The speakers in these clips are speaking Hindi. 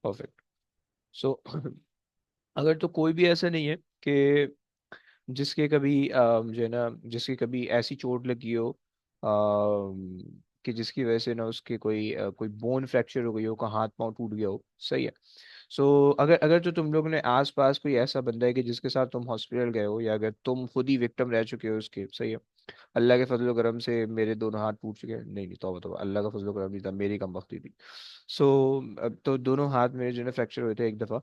परफेक्ट। सो अगर तो कोई भी ऐसा नहीं है कि जिसके कभी जो है ना, जिसकी कभी ऐसी चोट लगी हो कि जिसकी वजह से ना उसके कोई बोन फ्रैक्चर हो गई हो, का हाथ पांव टूट गया हो, सही है। सो अगर अगर तो तुम लोग ने आस पास कोई ऐसा बंदा है कि जिसके साथ तुम हॉस्पिटल गए हो, या अगर तुम खुद ही विक्टिम रह चुके हो उसके, सही है। अल्लाह के फजल करम से मेरे दोनों हाथ टूट चुके हैं, नहीं नहीं, तौबा तौबा, अल्लाह का फजल करम नहीं था, मेरी कम बख्ती थी। सो अब तो दोनों हाथ मेरे जो है फ्रैक्चर हुए थे एक दफ़ा।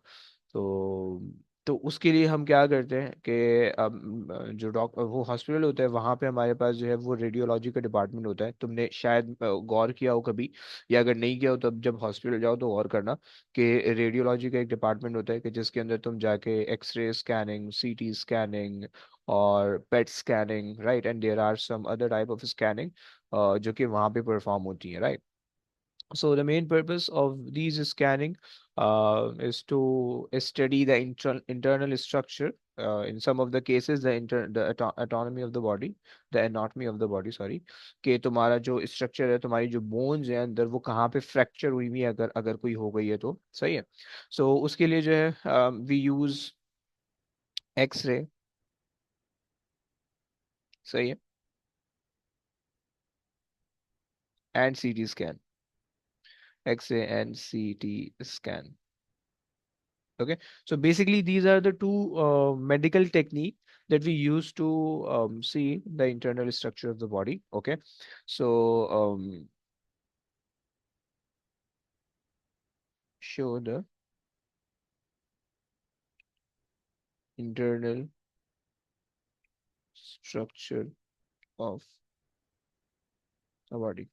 तो तो उसके लिए हम क्या करते हैं कि जो डॉक्टर, वो हॉस्पिटल होता है वहाँ पे हमारे पास जो है वो रेडियोलॉजी का डिपार्टमेंट होता है। तुमने शायद गौर किया हो कभी, या अगर नहीं किया हो तो जब हॉस्पिटल जाओ तो गौर करना कि रेडियोलॉजी का एक डिपार्टमेंट होता है कि जिसके अंदर तुम जाके एक्सरे स्कैनिंग, सीटी स्कैनिंग और PET scanning, right, and there are some other type of scanning जो कि वहाँ पे परफॉर्म होती है, right? So the main purpose of these scanning is to study the internal structure. In some of the cases, the autonomy of the body, the anatomy of the body, sorry, कि तुम्हारा जो स्ट्रक्चर है, तुम्हारी जो बोन्स है अंदर, वो कहाँ पे फ्रैक्चर हुई हुई है, अगर अगर कोई हो गई है तो, सही है। सो उसके लिए जो है वी यूज एक्सरे, सही है, and CT scan, x-ray and CT scan. Okay, so basically these are the two medical technique that we use to see the internal structure of the body. Okay, so show the internal structure of the body,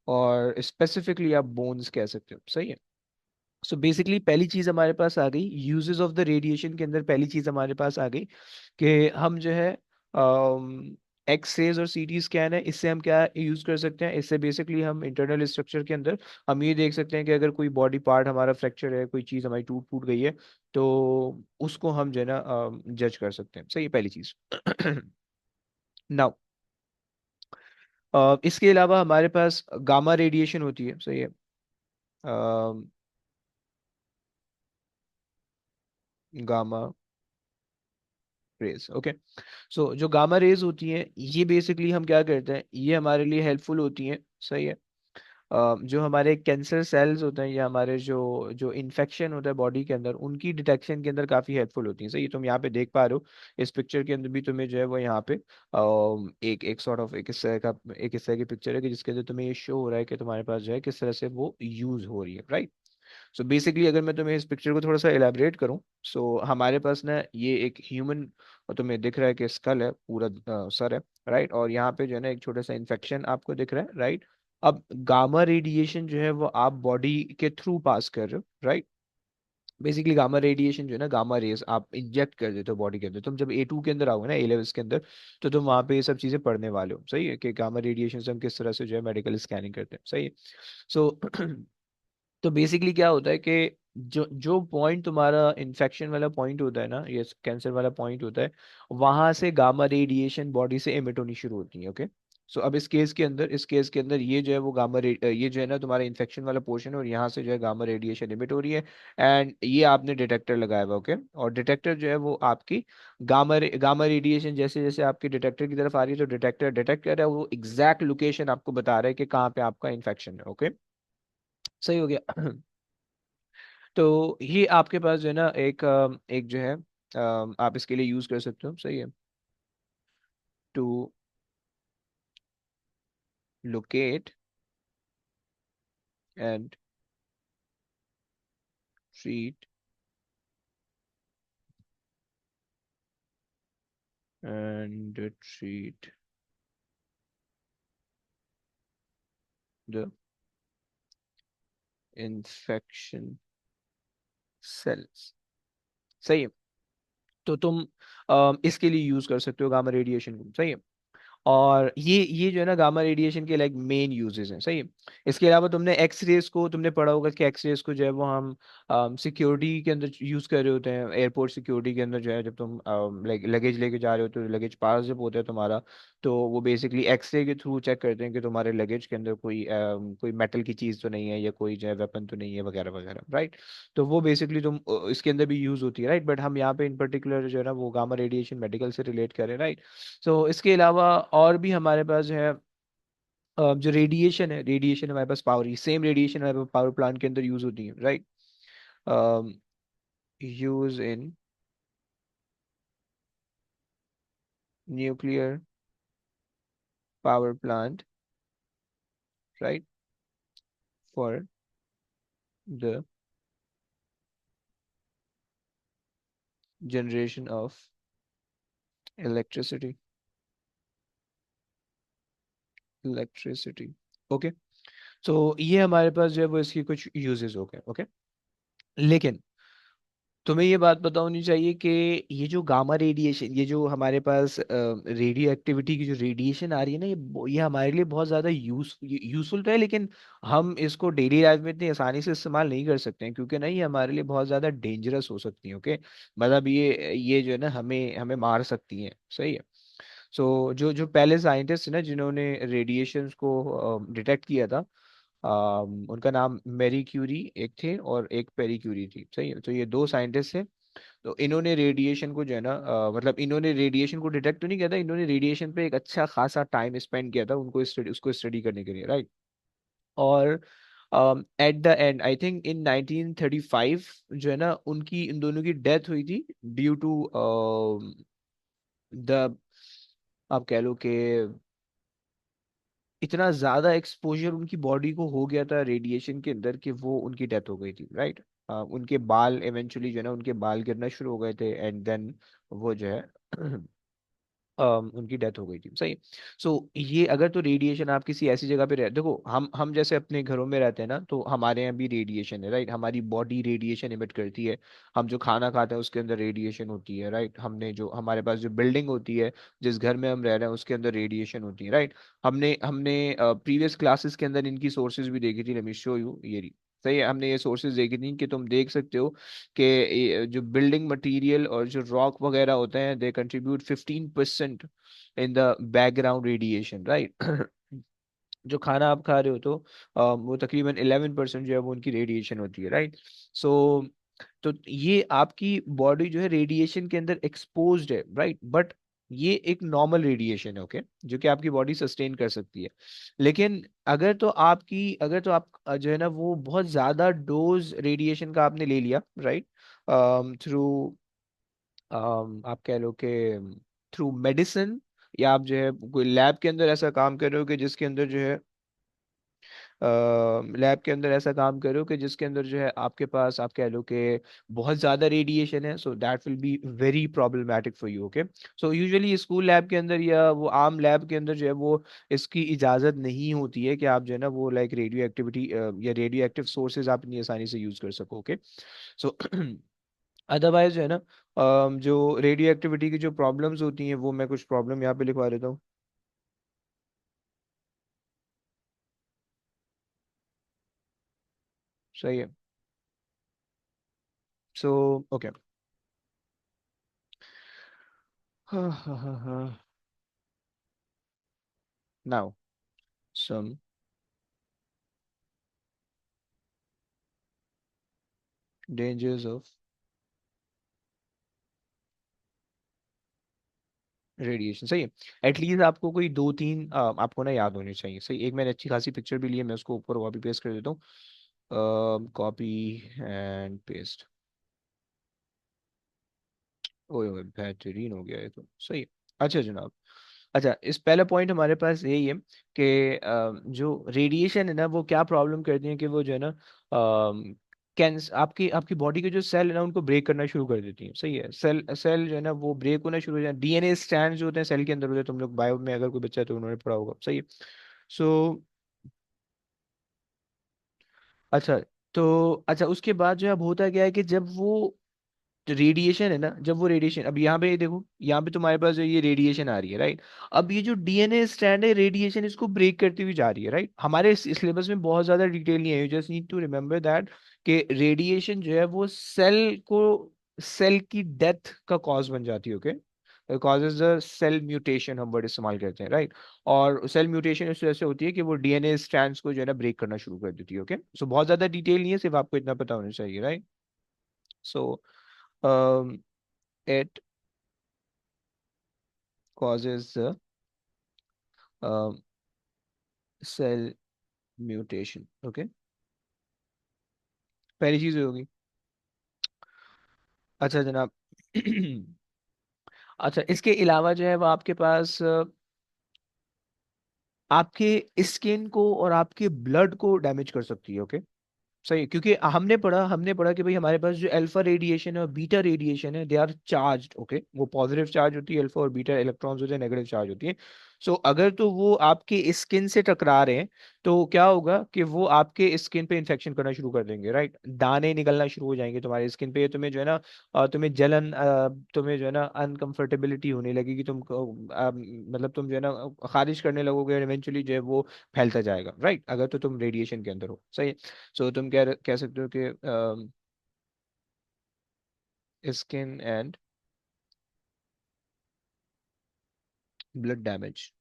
और स्पेसिफिकली आप बोन्स कह सकते हो, सही है। सो बेसिकली पहली चीज हमारे पास आ गई यूजेस ऑफ द रेडिएशन के अंदर, पहली चीज हमारे पास आ गई कि हम जो है एक्स रेज और सीटी स्कैन है, इससे हम क्या यूज कर सकते हैं, इससे बेसिकली हम इंटरनल स्ट्रक्चर के अंदर हम ये देख सकते हैं कि अगर कोई बॉडी पार्ट हमारा फ्रैक्चर है, कोई चीज हमारी टूट फूट गई है, तो उसको हम जो है ना जज कर सकते हैं, सही है, पहली चीज। नाउ इसके अलावा हमारे पास गामा रेडिएशन होती है, सही है। Gamma rays, okay. सो जो गामा रेज होती हैं, ये बेसिकली हम क्या करते हैं, ये हमारे लिए हेल्पफुल होती हैं, सही है। जो हमारे कैंसर सेल्स होते हैं, या हमारे जो जो इन्फेक्शन होता है बॉडी के अंदर, उनकी डिटेक्शन के अंदर काफ़ी हेल्पफुल होती हैं, सही है। तुम यहाँ पे देख पा रहे हो इस पिक्चर के अंदर भी, तुम्हें जो है वो यहाँ पे एक एक सॉर्ट ऑफ एक हिस्से की पिक्चर है कि जिसके अंदर तुम्हें ये शो हो रहा है कि तुम्हारे पास जो है किस तरह से वो यूज हो रही है, राइट। सो बेसिकली अगर मैं तुम्हें इस पिक्चर को थोड़ा सा एलैबोरेट करूं, सो हमारे पास ना ये एक ह्यूमन, और तुम्हें दिख रहा है कि स्कल है, पूरा सर है, राइट, और यहाँ पे जो है ना एक छोटा सा इन्फेक्शन आपको दिख रहा है, राइट। अब गामा रेडिएशन जो है वो आप बॉडी के थ्रू पास कर रहे हो, राइट। बेसिकली गामा रेडिएशन जो है ना, गामा रेस आप इंजेक्ट कर देते हो बॉडी के अंदर। तुम जब A2 के अंदर आओगे ना, ए लेवल्स के अंदर, तो तुम वहाँ पे ये सब चीज़ें पढ़ने वाले हो, सही है, कि गामा रेडिएशन से हम किस तरह से जो है मेडिकल स्कैनिंग करते हैं, सही है। सो तो बेसिकली क्या होता है कि जो जो पॉइंट तुम्हारा इन्फेक्शन वाला पॉइंट होता है ना, ये कैंसर वाला पॉइंट होता है, वहां से गामा रेडिएशन बॉडी से एमिट होनी शुरू होती है, ओके। सो अब इस केस के अंदर ये जो है वो ये जो है ना तुम्हारा इन्फेक्शन वाला पोर्शन है, और यहाँ से जो है गामा रेडिएशन एमिट हो रही है। एंड ये आपने डिटेक्टर लगाया हुआ, ओके, और डिटेक्टर जो है वो आपकी गामा रेडिएशन जैसे जैसे आपके डिटेक्टर की तरफ आ रही है, तो डिटेक्टर डिटेक्ट कर रहा है, वो एग्जैक्ट लोकेशन आपको बता रहा है कि कहाँ पे आपका इन्फेक्शन है, ओके। सही हो गया। तो ये आपके पास जो है ना एक जो है आप इसके लिए यूज कर सकते हो, सही है, to locate and treat and treat the infection cells, सही है। तो तुम इसके लिए यूज कर सकते हो गामा रेडिएशन को, सही है। और ये जो है ना गामा रेडिएशन के लाइक मेन यूजेस हैं, सही है। इसके अलावा तुमने एक्स रेज को तुमने पढ़ा होगा कि एक्स रेज को जो है वो हम सिक्योरिटी के अंदर यूज कर रहे होते हैं, एयरपोर्ट सिक्योरिटी के अंदर जो है, जब तुम लाइक लगेज लेके जा रहे हो तो लगेज पास जब होता है तुम्हारा, तो वो बेसिकली एक्सरे के थ्रू चेक करते हैं कि तुम्हारे लगेज के अंदर कोई मेटल की चीज़ तो नहीं है, या कोई जो है वेपन तो नहीं है, वगैरह वगैरह, राइट। तो वो बेसिकली तुम इसके अंदर भी यूज होती है, राइट। बट हम यहाँ पे इन पर्टिकुलर जो है ना वो गामा रेडिएशन मेडिकल से रिलेट करें, राइट। सो इसके अलावा और भी हमारे पास जो है जो रेडिएशन है, रेडिएशन हमारे पास पावर, सेम रेडिएशन हमारे पास पावर प्लांट के अंदर यूज होती है, right. Use in nuclear power plant, right, for the generation of electricity, electricity, okay. So ये हमारे पास जो है वो इसकी कुछ यूजेस हो गए, ओके। लेकिन तुम्हें ये बात पता होनी चाहिए कि ये जो गामा रेडिएशन, ये जो हमारे पास रेडियो एक्टिविटी की जो रेडिएशन आ रही है ना, ये हमारे लिए बहुत ज़्यादा यूजफुल तो है, लेकिन हम इसको डेली लाइफ में इतनी आसानी से इस्तेमाल नहीं कर सकते हैं, क्योंकि ना ये हमारे लिए बहुत ज़्यादा डेंजरस हो सकती है, ओके। मतलब ये जो है ना हमें हमें मार सकती हैं, सही है। सो जो जो पहले साइंटिस्ट ना जिन्होंने रेडिएशंस को डिटेक्ट किया था, उनका नाम मैरी क्यूरी एक थे और एक पेरी क्यूरी थी, सही है। तो ये दो साइंटिस्ट थे। तो इन्होंने रेडिएशन को जो है ना मतलब इन्होंने रेडिएशन को डिटेक्ट तो नहीं किया था, इन्होंने रेडिएशन पे एक अच्छा खासा टाइम स्पेंड किया था उनको स्टडी उसको स्टडी करने के लिए, राइट। और at the and I think in 1935 जो है ना उनकी इन दोनों की डेथ हुई थी, ड्यू टू द, आप कह लो कि इतना ज्यादा एक्सपोजर उनकी बॉडी को हो गया था रेडिएशन के अंदर कि वो उनकी डेथ हो गई थी, राइट। उनके बाल इवेंचुअली जो है ना उनके बाल गिरना शुरू हो गए थे, एंड देन वो जो है उनकी डेथ हो गई थी, सही। सो ये अगर तो रेडिएशन आप किसी ऐसी जगह पे रह, देखो हम जैसे अपने घरों में रहते हैं ना, तो हमारे यहाँ भी रेडिएशन है, राइट। हमारी बॉडी रेडिएशन इमिट करती है। हम जो खाना खाते हैं उसके अंदर रेडिएशन होती है, राइट। हमने जो हमारे पास जो बिल्डिंग होती है, जिस घर में हम रह रहे हैं उसके अंदर रेडिएशन होती है, राइट। हमने हमने प्रीवियस क्लासेस के अंदर इनकी सोर्सेज भी देखी थी, लेट मी शो यू, ये रही, सही है। हमने ये सोर्सेज देखी थी कि तुम देख सकते हो कि जो बिल्डिंग मटेरियल और जो रॉक वगैरह होते हैं, they contribute 15% in the background radiation, right. जो खाना आप खा रहे हो तो वो तकरीबन 11% जो है वो उनकी रेडिएशन होती है, राइट। सो तो ये आपकी बॉडी जो है रेडिएशन के अंदर एक्सपोज्ड है, राइट। बट ये एक नॉर्मल रेडिएशन है, ओके, जो कि आपकी बॉडी सस्टेन कर सकती है। लेकिन अगर तो आप जो है ना वो बहुत ज्यादा डोज रेडिएशन का आपने ले लिया, राइट, थ्रू आप कह लो कि थ्रू मेडिसिन, या आप जो है कोई लैब के अंदर ऐसा काम कर रहे हो कि जिसके अंदर जो है लैब के अंदर ऐसा काम करो कि जिसके अंदर जो है आपके पास आप कह लो कि बहुत ज़्यादा रेडिएशन है, so that will be very problematic for you, okay. So usually school lab के अंदर या वो आम लैब के अंदर जो है वो इसकी इजाज़त नहीं होती है कि आप जो है ना वो लाइक रेडियो एक्टिविटी या रेडियो एक्टिव सोर्सेज आप इतनी आसानी से यूज़ कर सको, ओके। सो अदरवाइज जो है ना जो रेडियो एक्टिविटी की जो प्रॉब्लम्स होती हैं, वो मैं कुछ प्रॉब्लम यहाँ पे लिखवा देता हूँ, सही है। So okay, now some dangers of radiation, सही है। एटलीस्ट आपको कोई दो तीन आपको ना याद होने चाहिए, सही। एक मैंने अच्छी खासी पिक्चर भी ली है, मैं उसको ऊपर कॉपी पेस्ट कर देता हूँ, कॉपी एंड पेस्ट। ओए ओए बेहतरीन हो गया ये तो, सही है। अच्छा जनाब, अच्छा इस पहला पॉइंट हमारे पास यही है कि जो रेडिएशन है ना वो क्या प्रॉब्लम करती है कि वो जो है ना कैंसर आपकी आपकी बॉडी के जो सेल है ना उनको ब्रेक करना शुरू कर देती है, सही है। सेल सेल जो है ना वो ब्रेक होना शुरू हो जाए, डीएनए स्ट्रैंड जो होते हैं सेल के अंदर होते हैं, तुम लोग बायो में अगर कोई बच्चा है तो उन्होंने पढ़ा होगा, सही है। सो अच्छा, तो अच्छा उसके बाद जो है अब होता क्या है कि जब वो रेडिएशन है ना, जब वो रेडिएशन, अब यहाँ पे देखो, यहाँ पे तुम्हारे पास जो ये रेडिएशन आ रही है, राइट। अब ये जो डीएनए स्ट्रैंड है, रेडिएशन इसको ब्रेक करती हुई जा रही है, राइट। हमारे सिलेबस में बहुत ज्यादा डिटेल नहीं है, you just need to remember that कि रेडिएशन जो है वो सेल को, सेल की डेथ का कॉज बन जाती है, okay. Causes the cell mutation, हम वर्ड इस्तेमाल करते हैं, राइट। और सेल म्यूटेशन इस वजह से होती है कि वो डीएनए स्ट्रैंड्स को जो है ना ब्रेक करना शुरू कर देती है, ओके। सो बहुत ज्यादा डिटेल नहीं है, सिर्फ आपको इतना पता होना चाहिए, right. So it causes the cell mutation, okay. पहली चीज ये होगी। अच्छा जनाब। अच्छा, इसके अलावा जो है वो आपके पास आपके स्किन को और आपके ब्लड को डैमेज कर सकती है, ओके। सही है, क्योंकि हमने पढ़ा कि भाई हमारे पास जो अल्फा रेडिएशन है और बीटा रेडिएशन है, दे आर चार्ज्ड, ओके। वो पॉजिटिव चार्ज होती है अल्फा, और बीटा इलेक्ट्रॉन्स होते हैं नेगेटिव चार्ज होती है। सो अगर तो वो आपके स्किन से टकरा रहे हैं, तो क्या होगा कि वो आपके स्किन पे इन्फेक्शन करना शुरू कर देंगे, राइट। दाने निकलना शुरू हो जाएंगे तुम्हारे स्किन पे, तुम्हें जो है ना तुम्हें जलन, तुम्हें जो है ना अनकंफर्टेबिलिटी होने लगेगी, मतलब तुम जो है ना खारिश करने लगोगे, और इवेंचुअली जो है वो फैलता जाएगा, राइट, अगर तो तुम रेडिएशन के अंदर हो, सही है। सो तुम कह सकते हो कि स्किन एंड ब्लड डैमेज,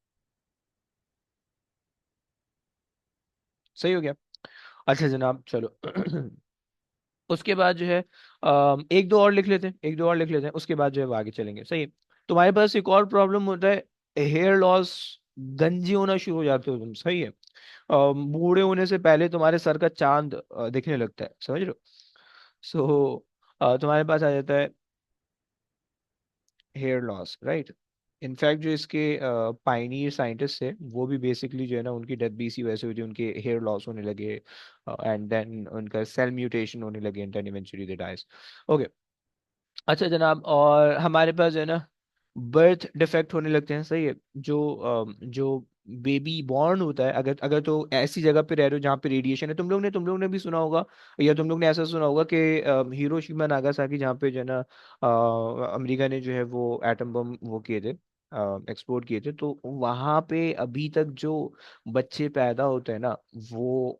सही हो गया। अच्छा जनाब, चलो। उसके बाद जो है एक दो और लिख लेते हैं, एक दो और लिख लेते हैं, उसके बाद जो है वो आगे चलेंगे, सही है। तुम्हारे पास एक और प्रॉब्लम होता है, हेयर लॉस। गंजी होना शुरू हो जाते हो तुम, सही है। बूढ़े होने से पहले तुम्हारे सर का चांद दिखने लगता है, समझ रहे हो। सो तुम्हारे पास आ जाता है हेयर लॉस, राइट। इनफैक्ट जो इसके पाइनियर साइंटिस्ट है, वो भी बेसिकली जो है ना उनकी डेथ भी इसी वजह से हुई थी, उनके हेयर लॉस होने लगे, एंड देन उनका सेल म्यूटेशन होने लगे, and then eventually they dies, okay. अच्छा जनाब, और हमारे पास जो है ना बर्थ डिफेक्ट होने लगते हैं, सही है। जो बेबी बॉर्न होता है, अगर अगर तो ऐसी जगह पे रह रहे हो जहाँ पे रेडिएशन है, तुम लोग ने भी सुना होगा, या तुम लोग ने ऐसा सुना होगा कि हिरोशिमा नागासाकी, जहाँ पे जो है ना अमेरिका ने जो है वो एटम बम वो किए थे, एक्सप्लोर किए थे, तो वहां पे अभी तक जो बच्चे पैदा होते हैं ना, वो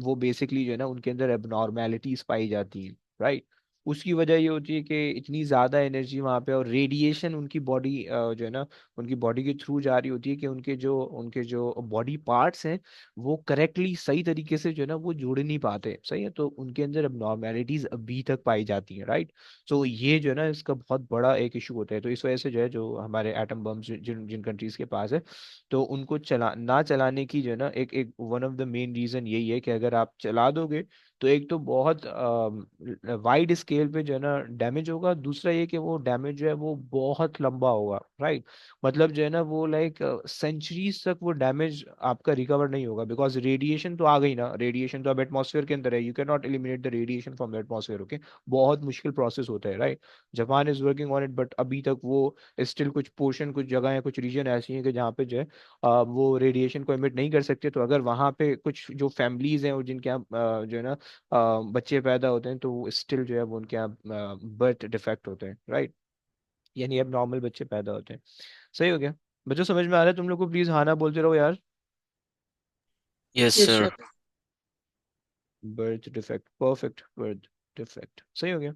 वो बेसिकली जो है ना उनके अंदर एबनॉर्मेलिटीज पाई जाती हैं, राइट। उसकी वजह ये होती है कि इतनी ज्यादा एनर्जी वहां पे, और रेडिएशन उनकी बॉडी जो है ना उनकी बॉडी के थ्रू जा रही होती है, कि उनके जो बॉडी पार्ट्स हैं, वो करेक्टली सही तरीके से जो है ना वो जुड़ नहीं पाते, सही है। तो उनके अंदर अब अभी तक पाई जाती हैं, राइट। तो ये जो है ना इसका बहुत बड़ा एक इशू होता है, तो इस वजह से जो है, जो हमारे एटम बम्स जिन जिन कंट्रीज के पास है, तो उनको चलाने की जो है ना एक एक one of the main reason यही है कि अगर आप चला दोगे, तो एक तो बहुत वाइड स्केल पे जो है ना डैमेज होगा, दूसरा ये कि वो डैमेज जो है वो बहुत लंबा होगा, राइट। मतलब जो है ना वो लाइक सेंचुरीज तक वो डैमेज आपका रिकवर नहीं होगा, बिकॉज रेडिएशन तो आ गई ना, रेडिएशन तो अब एटमॉस्फेयर के अंदर है, you can not eliminate the radiation from the atmosphere, okay. बहुत मुश्किल प्रोसेस होता है, right. Japan is working on it, but अभी तक वो स्टिल कुछ पोर्शन, कुछ जगह है, कुछ रीजन ऐसी हैं कि जहाँ पे जो है वो रेडिएशन को एमिट नहीं कर सकते, तो अगर वहाँ पे कुछ जो फैमिलीज हैं और जिनके यहाँ जो है ना बच्चे पैदा होते हैं, तो स्टिल जो है वो उनके यहाँ बर्थ डिफेक्ट होते हैं, राइट। यानी अब नॉर्मल बच्चे पैदा होते हैं, सही हो गया। बच्चों समझ में आ रहा है तुम लोग को, प्लीज हाँ ना बोलते रहो यार। Yes yes sir. Sir. Birth defect, perfect, birth defect, सही हो गया।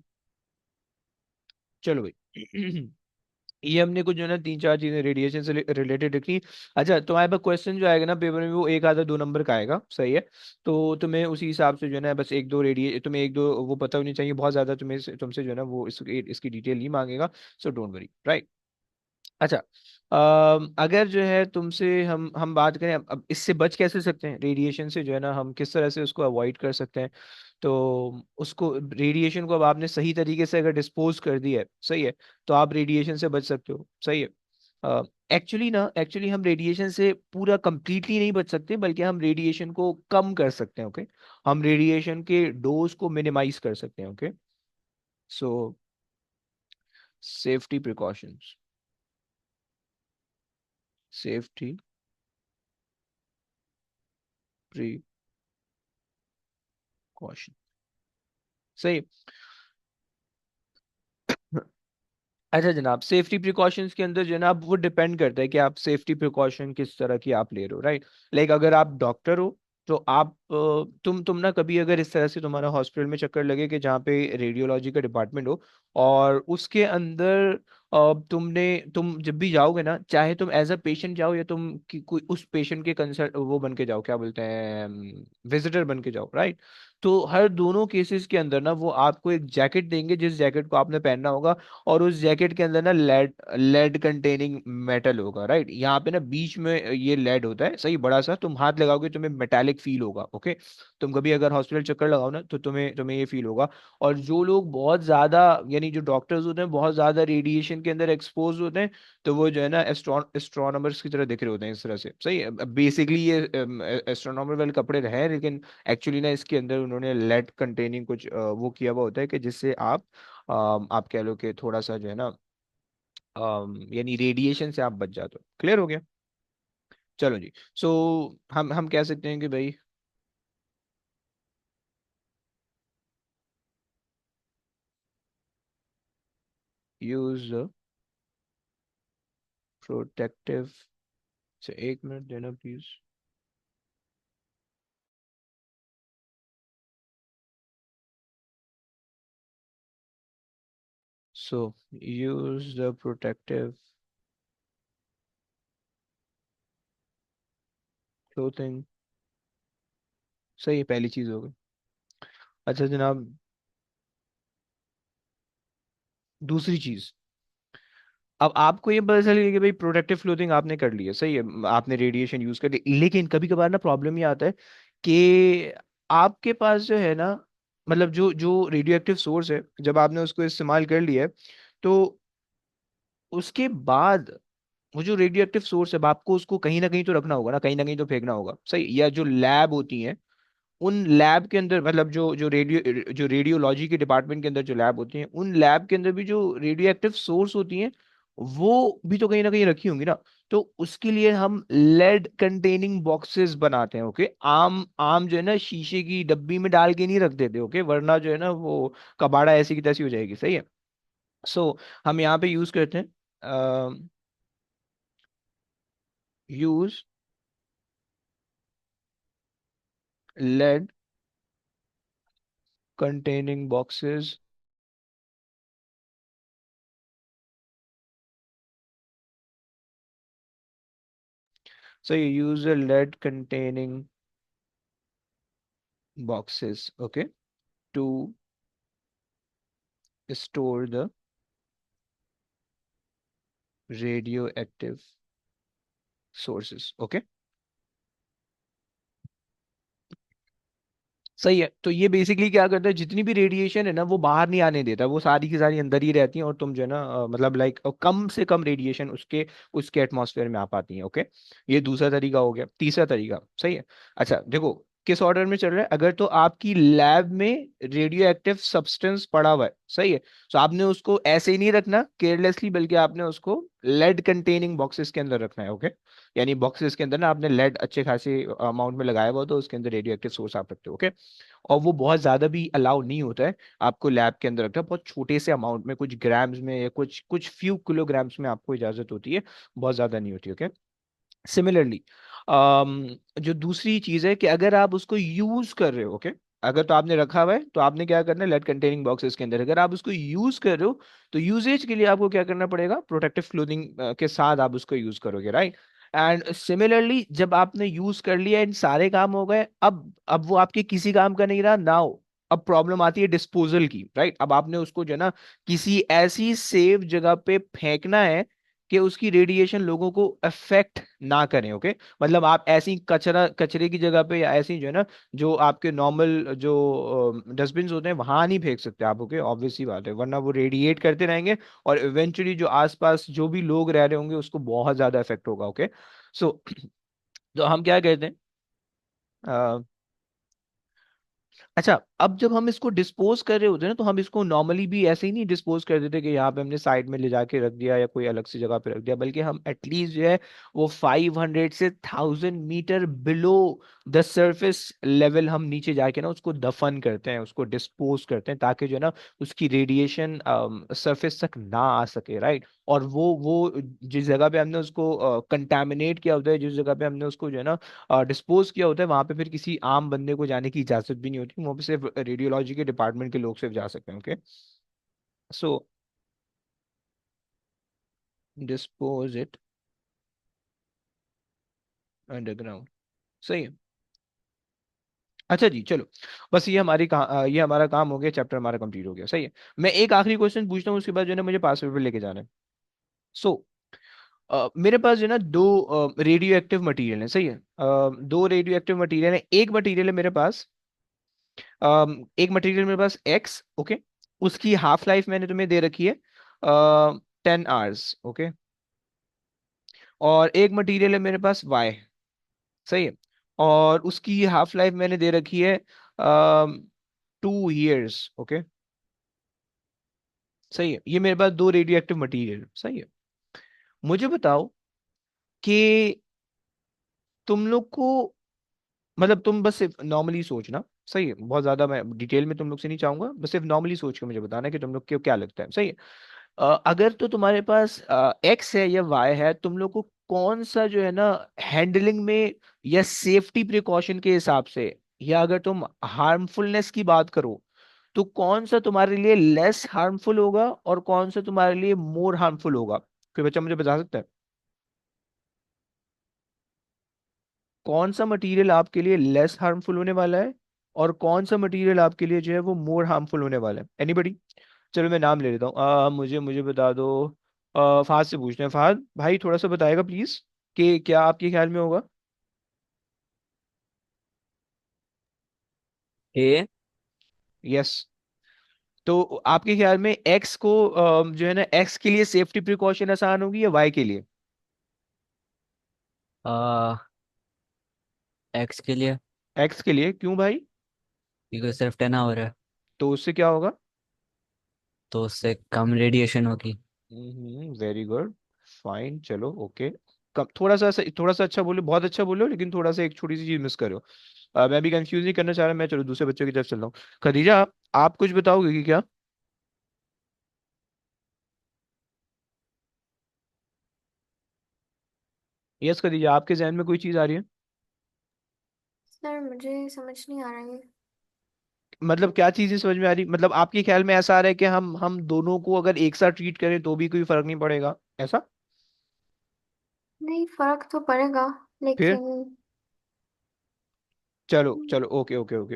चलो भाई। ये हमने कुछ जो है ना तीन चार चीजें रेडिएशन से रिलेटेड रखी। अच्छा, तुम्हारे पास क्वेश्चन जो आएगा ना पेपर में, वो एक आधा दो नंबर का आएगा, सही है। तो तुम्हें उसी हिसाब से जो है ना बस एक दो तुम्हें एक दो वो पता होनी चाहिए, बहुत ज्यादा तुमसे जो है ना वो इसकी डिटेल नहीं मांगेगा। So don't worry, right. अच्छा, अगर जो है तुमसे हम बात करें, अब इससे बच कैसे सकते हैं, रेडिएशन से जो है ना हम किस तरह से उसको अवॉइड कर सकते हैं। तो उसको, रेडिएशन को अब आपने सही तरीके से अगर डिस्पोज कर दिया है, सही है, तो आप रेडिएशन से बच सकते हो, सही है। एक्चुअली हम रेडिएशन से पूरा कंप्लीटली नहीं बच सकते, बल्कि हम रेडिएशन को कम कर सकते हैं, ओके। हम रेडिएशन के डोज को मिनिमाइज कर सकते हैं, ओके। सो सेफ्टी प्रिकॉशंस, सेफ्टी प्रिकॉशन, सही। अच्छा जनाब, सेफ्टी प्रिकॉशंस के अंदर जनाब वो डिपेंड करता है कि आप सेफ्टी प्रिकॉशन किस तरह की आप ले रहे हो, राइट। लाइक अगर आप डॉक्टर हो तो आप तुम ना कभी अगर इस तरह से तुम्हारा हॉस्पिटल में चक्कर लगे कि जहाँ पे रेडियोलॉजी का डिपार्टमेंट हो, और उसके अंदर तुम जब भी जाओगे ना, चाहे तुम एज अ पेशेंट जाओ या तुम कोई उस पेशेंट के कंसल्ट वो बन के जाओ, क्या बोलते हैं, विजिटर बन के जाओ, राइट। तो हर दोनों केसेस के अंदर ना वो आपको एक जैकेट देंगे जिस जैकेट को आपने पहनना होगा, और उस जैकेट के अंदर ना लेड लेड कंटेनिंग मेटल होगा, राइट। यहाँ पे ना बीच में ये लेड होता है, सही बड़ा सा, तुम हाथ लगाओगे तुम्हें मेटालिक फील होगा, ओके। तुम कभी अगर हॉस्पिटल चक्कर लगाओ ना तो तुम्हें तुम्हें ये फील होगा। और जो लोग बहुत ज्यादा, यानी जो डॉक्टर्स होते हैं बहुत ज्यादा रेडिएशन के अंदर एक्सपोज होते हैं, तो वो जो है ना एस्ट्रोनॉमर्स की तरह दिख रहे होते हैं इस तरह से, सही है। बेसिकली ये एस्ट्रोनॉमर वाले कपड़े हैं, लेकिन एक्चुअली ना इसके अंदर उन्होंने लेड कंटेनिंग कुछ वो किया हुआ होता है कि जिससे आप कह लो कि थोड़ा सा जो है ना, यानी रेडिएशन से आप बच जाते हो। क्लियर हो गया? चलो जी। सो हम कह सकते हैं कि भाई, यूज प्रोटेक्टिव, से एक मिनट देना please. So use the protective clothing, सही है, पहली चीज हो गई। अच्छा जनाब, दूसरी चीज, अब आपको ये पता चल गया कि भाई प्रोटेक्टिव क्लोथिंग आपने कर ली है, सही है, आपने रेडिएशन यूज कर ली, लेकिन कभी कभार ना प्रॉब्लम ये आता है कि आपके पास जो है ना, मतलब जो जो रेडियो एक्टिव सोर्स है, जब आपने उसको इस्तेमाल कर लिया है, तो उसके बाद वो जो रेडियो एक्टिव सोर्स है, अब आपको उसको कहीं ना कहीं तो रखना होगा ना, कहीं ना कहीं तो फेंकना होगा, सही। या जो लैब होती हैं, उन लैब के अंदर, मतलब जो रेडियोलॉजी के डिपार्टमेंट के अंदर जो लैब होती हैं, उन लैब के अंदर भी जो रेडियो एक्टिव सोर्स होती हैं, वो भी तो कहीं ना कहीं रखी होंगी ना। तो उसके लिए हम लेड कंटेनिंग बॉक्सेस बनाते हैं, ओके। आम आम जो है ना शीशे की डब्बी में डाल के नहीं रख देते, ओके, वरना जो है ना वो कबाड़ा ऐसी की तैसी हो जाएगी, सही है। सो हम यहाँ पे यूज करते हैं, use lead containing boxes, so you use a lead containing boxes, okay, to store the radioactive sources, okay। सही है। तो ये बेसिकली क्या करता है, जितनी भी रेडिएशन है ना वो बाहर नहीं आने देता, वो सारी की सारी अंदर ही रहती हैं, और तुम जो है ना मतलब लाइक कम से कम रेडिएशन उसके उसके एटमॉस्फेयर में आ पाती हैं, ओके। ये दूसरा तरीका हो गया। तीसरा तरीका, सही है। अच्छा देखो, किस ऑर्डर में चल रहा है, अगर तो आपकी लैब में रेडियो एक्टिव सब्सटेंस पड़ा हुआ है, सही है, तो आपने उसको ऐसे ही नहीं रखना केयरलेसली, बल्कि आपने उसको लेड कंटेनिंग बॉक्सेस के अंदर रखना है, ओके। यानी बॉक्सेस के अंदर ना आपने लेड अच्छे खासे अमाउंट में लगाया हुआ, तो उसके अंदर रेडियो एक्टिव सोर्स आप रखते हो, ओके। और वो बहुत ज्यादा भी अलाउ नहीं होता है आपको लैब के अंदर रखना, बहुत छोटे से अमाउंट में, कुछ ग्राम्स में या कुछ कुछ फ्यू किलोग्राम्स में आपको इजाजत होती है, बहुत ज्यादा नहीं होती, ओके। सिमिलरली जो दूसरी चीज है कि अगर आप उसको यूज कर रहे हो, ओके, अगर तो आपने रखा हुआ है तो आपने क्या करना है, लेड कंटेनिंग बॉक्सेस के अंदर अगर आप उसको यूज कर रहे हो, तो यूजेज के लिए आपको क्या करना पड़ेगा, प्रोटेक्टिव क्लोथिंग के साथ आप उसको यूज करोगे, राइट। एंड सिमिलरली जब आपने यूज कर लिया, इन सारे काम हो गए, अब वो आपके किसी काम का नहीं रहा नाउ। अब प्रॉब्लम आती है डिस्पोजल की, राइट। अब आपने उसको जो है ना किसी ऐसी सेफ जगह पे फेंकना है कि उसकी रेडिएशन लोगों को अफेक्ट ना करें, ओके। मतलब आप ऐसी कचरे की जगह पे, या ऐसी जो है ना, जो आपके नॉर्मल जो डस्टबिन होते हैं वहां नहीं फेंक सकते आप, ओके, ऑब्वियस सी बात है, वरना वो रेडिएट करते रहेंगे, और इवेंचुअली जो आसपास जो भी लोग रह रहे होंगे उसको बहुत ज्यादा इफेक्ट होगा, ओके। सो तो हम क्या कहते हैं, अ, अच्छा, अब जब हम इसको डिस्पोज कर रहे होते हैं ना, तो हम इसको नॉर्मली भी ऐसे ही नहीं डिस्पोज कर देते कि यहाँ पे हमने साइड में ले जाके रख दिया या कोई अलग सी जगह पे रख दिया, बल्कि हम एटलीस्ट जो है वो 500 से 1000 meter below the surface level हम नीचे जाके ना उसको दफन करते हैं, उसको डिस्पोज करते हैं, ताकि जो है ना उसकी रेडिएशन सरफेस तक ना आ सके, राइट। और वो जिस जगह पे हमने उसको कंटेमिनेट किया होता है, जिस जगह पे हमने उसको जो है ना डिस्पोज किया होता है, वहां पे फिर किसी आम बंदे को जाने की इजाजत भी नहीं होती, वहां पे सिर्फ रेडियोलॉजी के डिपार्टमेंट के लोग सिर्फ जा सकते हैं। Okay, so dispose it underground. सही है। अच्छा जी, चलो, बस ये हमारा काम हो गया, चैप्टर हमारा कंप्लीट हो गया। सही है। मैं एक आखिरी क्वेश्चन पूछता हूँ, उसके बाद जो है ना मुझे पास पेपर लेके जाना है। सो मेरे पास जो है ना दो रेडियो एक्टिव मटीरियल है। सही है। दो रेडियो एक्टिव मटीरियल है। एक मटीरियल है मेरे पास, एक मटेरियल मेरे पास एक्स, ओके, उसकी हाफ लाइफ मैंने तुम्हें दे रखी है 10 आवर्स, ओके। और एक मटेरियल है मेरे पास वाई, सही है, और उसकी हाफ लाइफ मैंने दे रखी है 2 years, ओके। सही है। ये मेरे पास दो रेडियो एक्टिव मटीरियल, सही है। मुझे बताओ कि तुम लोग को, मतलब तुम बस सिर्फ नॉर्मली सोचना, सही है, बहुत ज्यादा मैं डिटेल में तुम लोग से नहीं चाहूंगा, बस सिर्फ नॉर्मली सोच के मुझे बताना कि तुम लोग को क्या लगता है। सही है। अगर तो तुम्हारे पास एक्स है या वाई है, तुम लोग को कौन सा जो है ना हैंडलिंग में या सेफ्टी प्रिकॉशन के हिसाब से, या अगर तुम हार्मफुलनेस की बात करो, तो कौन सा तुम्हारे लिए लेस हार्मफुल होगा और कौन सा तुम्हारे लिए मोर हार्मफुल होगा? कोई बच्चा मुझे बता सकता है कौन सा मटेरियल आपके लिए लेस हार्मफुल होने वाला है और कौन सा मटेरियल आपके लिए जो है वो मोर हार्मफुल होने वाला है? एनीबडी? चलो मैं नाम ले लेता हूँ। मुझे मुझे बता दो। फहद से पूछते हैं। फहद भाई थोड़ा सा बताएगा प्लीज कि क्या आपके ख्याल में होगा? ए। यस। तो आपके ख्याल में एक्स को जो है ना एक्स के लिए सेफ्टी प्रिकॉशन आसान होगी या वाई के लिए? आ, एक्स के लिए। एक्स के लिए, क्यों भाई? क्योंकि सिर्फ 10 आवर है, तो उससे क्या होगा? तो उससे कम रेडिएशन होगी। वेरी गुड, फाइन, चलो ओके। कम, थोड़ा सा अच्छा बोलो, बहुत अच्छा बोलो, लेकिन थोड़ा सा एक छोटी सी चीज मिस करो। मैं भी कंफ्यूज नहीं करना चाह रहा, मैं चलो दूसरे बच्चों की तरफ चल रहा हूँ। खदीजा, आप कुछ बताओगे कि क्या? यस खदीजा, आपके जहन में कोई चीज आ रही है? सर मुझे समझ नहीं आ रहा है। मतलब क्या चीजें समझ में आ रही, मतलब आपके ख्याल में ऐसा आ रहा है कि हम दोनों को अगर एक साथ ट्रीट करें तो भी कोई फर्क नहीं पड़ेगा, ऐसा? नहीं, फर्क तो पड़ेगा, फिर लेकिन चलो चलो, ओके ओके ओके।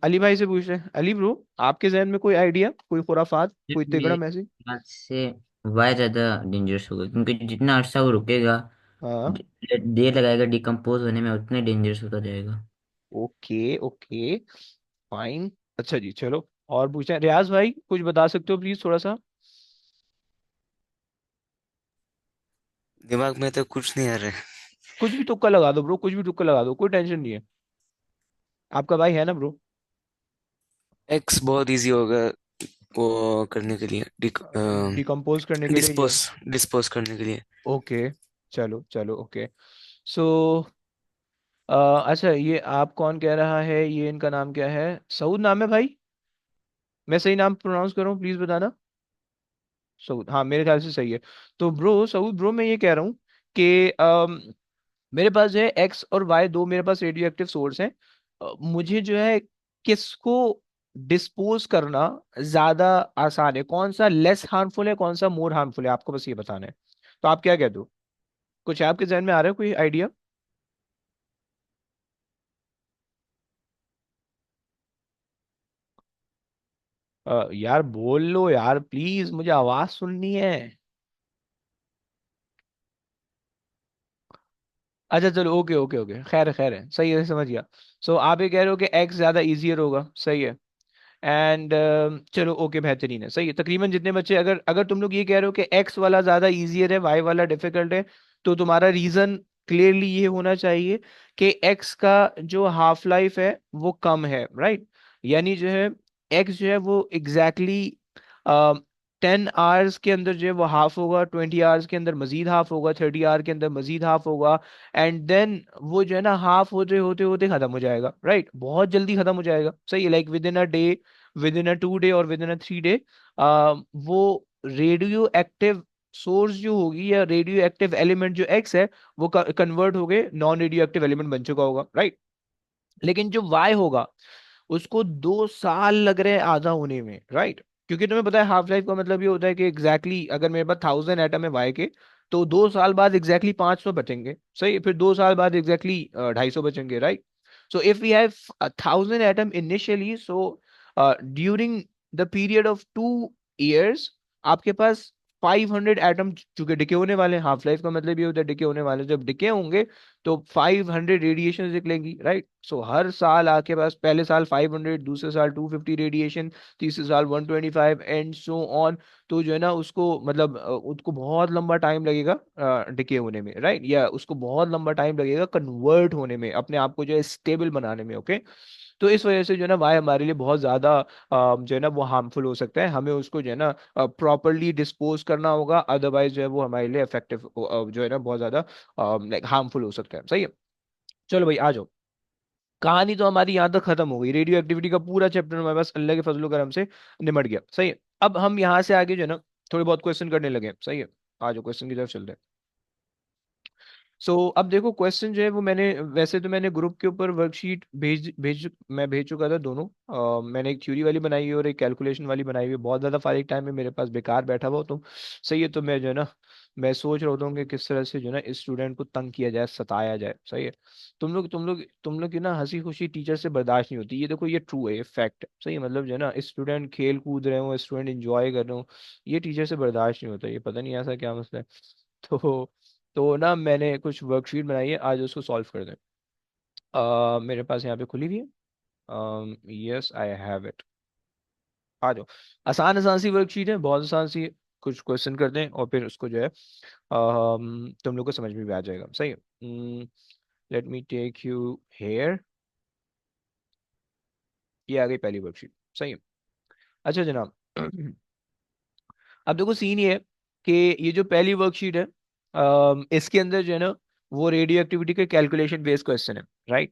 अली भाई से पूछ रहे हैं। अली ब्रो, आपके जहन में कोई आइडिया, कोई खुराफात, कोई मेरे तिगड़म ऐसी? बात से वायर ज्यादा डेंजरस होगा, क्योंकि जितना अरसा वो रुकेगा, हाँ। देर लगाएगा डिकम्पोज होने में, उतना डेंजरस होता जाएगा। Okay okay, fine. अच्छा जी, चलो और पूछें। रियाज भाई कुछ बता सकते हो प्लीज थोड़ा सा? दिमाग में तो कुछ नहीं आ रहा है। कुछ भी तुक्का लगा दो ब्रो, कुछ भी तुक्का लगा दो, कोई टेंशन नहीं है। आपका भाई है ना ब्रो। एक्स बहुत इजी होगा वो करने के लिए, डिकम्पोज करने के लिए ये। डिस्पोज डिस्पोज करने के लिए। ओके, चलो चलो, ओके। सो अच्छा, ये आप कौन कह रहा है, ये इनका नाम क्या है? सऊद नाम है भाई? मैं सही नाम प्रोनाउंस कर रहा हूँ, प्लीज बताना। सऊद, हाँ मेरे ख्याल से सही है। तो ब्रो, सऊद ब्रो, मैं ये कह रहा हूँ कि मेरे पास जो है एक्स और वाई दो मेरे पास रेडियो एक्टिव सोर्स हैं। मुझे जो है किसको डिस्पोज करना ज्यादा आसान है, कौन सा लेस हार्मफुल है, कौन सा मोर हार्मफुल है, आपको बस ये बताना है। तो आप क्या कहते हो? कुछ आपके जहन में आ रहा है कोई आइडिया? यार बोल लो यार प्लीज, मुझे आवाज सुननी है। अच्छा चलो, ओके ओके ओके, खैर है खैर है, सही है, समझ गया। सो आप ये कह रहे हो कि एक्स ज्यादा इजियर होगा, सही है। एंड चलो ओके, बेहतरीन है, सही है। तकरीबन जितने बच्चे, अगर अगर तुम लोग ये कह रहे हो कि एक्स वाला ज्यादा इजियर है, वाई वाला डिफिकल्ट है, तो तुम्हारा रीजन क्लियरली ये होना चाहिए कि एक्स का जो हाफ लाइफ है वो कम है, राइट। यानी जो है एक्स जो है वो एग्जैक्टली 10 आवर्स के अंदर जो है वो हाफ होगा, 20 आवर्स के अंदर मजीद हाफ होगा, 30 आवर के अंदर मजीद हाफ होगा, एंड देन वो जो है ना हाफ होते होते होते खत्म हो जाएगा, राइट, बहुत जल्दी खत्म हो जाएगा, सही है, like with in a day, with in a 2 day और विद इन अ 3 डे वो रेडियो एक्टिव सोर्स जो होगी या रेडियो एक्टिव एलिमेंट जो एक्स है वो कन्वर्ट हो गए नॉन रेडियो एक्टिव एलिमेंट बन चुका होगा, राइट। लेकिन जो वाई होगा उसको 2 साल लग रहे हैं आधा होने में, राइट। क्योंकि तुम्हें पता है हाफ लाइफ का मतलब ये होता है कि एग्जैक्टली अगर मेरे पास 1000 एटम है वाई के, तो 2 साल बाद एग्जैक्टली 500 बचेंगे, सही, फिर 2 साल बाद एग्जैक्टली 250 बचेंगे, right. So if we have 1000 atom initially, so during the period of 2 years आपके पास 500 एटम चूंकि डिके होने वाले हैं, हाफ लाइफ का मतलब ये होता है डिके होने वाले हैं। जब डिके होंगे तो 500 रेडिएशन निकलेंगी, राइट। सो हर साल आपके पास पहले साल 500, दूसरे साल 250 रेडिएशन, तीसरे साल 125 एंड सो ऑन। तो जो है ना उसको मतलब उसको बहुत लंबा टाइम लगेगा डिके होने में, राइट, या उसको बहुत लंबा टाइम लगेगा कन्वर्ट होने में, अपने आप को जो है स्टेबल बनाने में, ओके। तो इस वजह से जो है ना वाई हमारे लिए बहुत ज्यादा जो है ना वो हार्मफुल हो सकता है, हमें उसको जो है ना प्रॉपरली डिस्पोज करना होगा, अदरवाइज जो है वो हमारे लिए इफेक्टिव जो है ना बहुत ज्यादा लाइक हार्मफुल हो सकता है, सही है। चलो भाई आ जाओ, कहानी तो हमारी यहाँ तक खत्म हो गई, रेडियो एक्टिविटी का पूरा चैप्टर हमारे पास अल्लाह के फजलो करम से निमट गया, सही है। अब हम यहाँ से आगे जो है ना थोड़े बहुत क्वेश्चन करने लगे, सही है। आ जाओ क्वेश्चन की तरफ चलते हैं। अब देखो क्वेश्चन जो है वो मैंने वैसे तो मैंने ग्रुप के ऊपर वर्कशीट भेज चुका था दोनों। मैंने एक थ्योरी वाली बनाई है और एक कैलकुलेशन वाली बनाई हुई है, बहुत ज़्यादा फारिग टाइम है मेरे पास, बेकार बैठा हुआ तो सही है। तो मैं जो है ना मैं सोच रहा हूँ कि किस तरह से जो है ना इस स्टूडेंट को तंग किया जाए, सताया जाए, सही है। तुम लोग की ना हंसी खुशी टीचर से बर्दाश्त नहीं होती, ये देखो ये ट्रू है, ये फैक्ट है, सही है। मतलब जो है ना स्टूडेंट खेल कूद रहे हो, स्टूडेंट इंजॉय कर रहे हो, ये टीचर से बर्दाश्त नहीं होता, ये पता नहीं ऐसा क्या मसला है। तो ना मैंने कुछ वर्कशीट बनाई है, आज उसको सॉल्व कर दें। मेरे पास यहाँ पे खुली हुई है, यस आई हैव इट। आ जाओ, आसान आसान सी वर्कशीट है, बहुत आसान सी है। कुछ क्वेश्चन करते हैं और फिर उसको जो है तुम लोग को समझ में भी आ जाएगा, सही है। Let me take you here, ये आ गई पहली वर्कशीट, सही है। अच्छा जनाब, अब देखो सीन ये है कि ये जो पहली वर्कशीट है इसके अंदर जो है ना वो रेडियो एक्टिविटी के कैलकुलेशन बेस्ड क्वेश्चन है, राइट।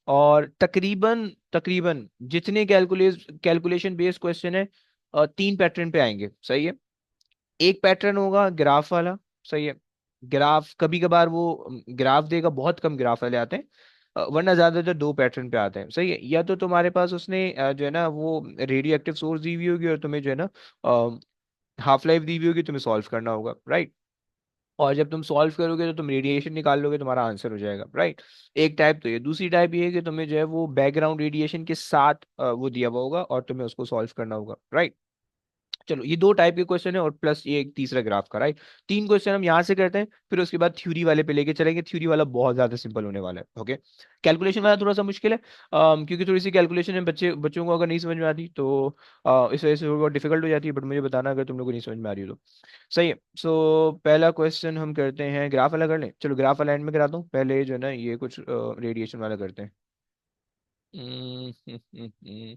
और तकरीबन तकरीबन जितने कैलकुलेशन बेस्ड क्वेश्चन है 3 पैटर्न पे आएंगे, सही है। एक पैटर्न होगा ग्राफ वाला, सही है। ग्राफ कभी कभार वो ग्राफ देगा, बहुत कम ग्राफ वाले आते हैं, वरना ज्यादातर 2 पैटर्न पे आते हैं, सही है। या तो तुम्हारे पास उसने जो है ना वो रेडियो एक्टिव सोर्स दी हुई होगी और तुम्हें जो है ना हाफ लाइफ दी हुई होगी, तुम्हें सॉल्व करना होगा, राइट। और जब तुम सॉल्व करोगे तो तुम रेडिएशन निकाल लोगे, तुम्हारा आंसर हो जाएगा, राइट। एक टाइप तो ये, दूसरी टाइप ये है कि तुम्हें जो है वो बैकग्राउंड रेडिएशन के साथ वो दिया हुआ होगा और तुम्हें उसको सॉल्व करना होगा, राइट। चलो ये 2 टाइप के क्वेश्चन है और प्लस ये एक तीसरा ग्राफ का, राइट। 3 क्वेश्चन हम यहाँ से करते हैं, फिर उसके बाद थ्योरी वाले पे लेके चलेंगे, थ्योरी वाला बहुत ज्यादा सिंपल होने वाला है, ओके। कैलकुलेशन वाला थोड़ा सा मुश्किल है, क्योंकि थोड़ी सी कैलकुलेशन है, बच्चों को अगर नहीं समझ में आती तो इस वजह से बहुत डिफिकल्ट हो जाती है, बट मुझे बताना अगर तुम लोग को नहीं समझ में आ रही हो तो, सही है। पहला क्वेश्चन हम करते हैं, ग्राफ वाला कर लें, चलो ग्राफ वाला एंड में कराता हूँ, पहले जो है ना ये कुछ रेडिएशन वाला करते हैं। हम्म, हम्म, हम्म, हम्म।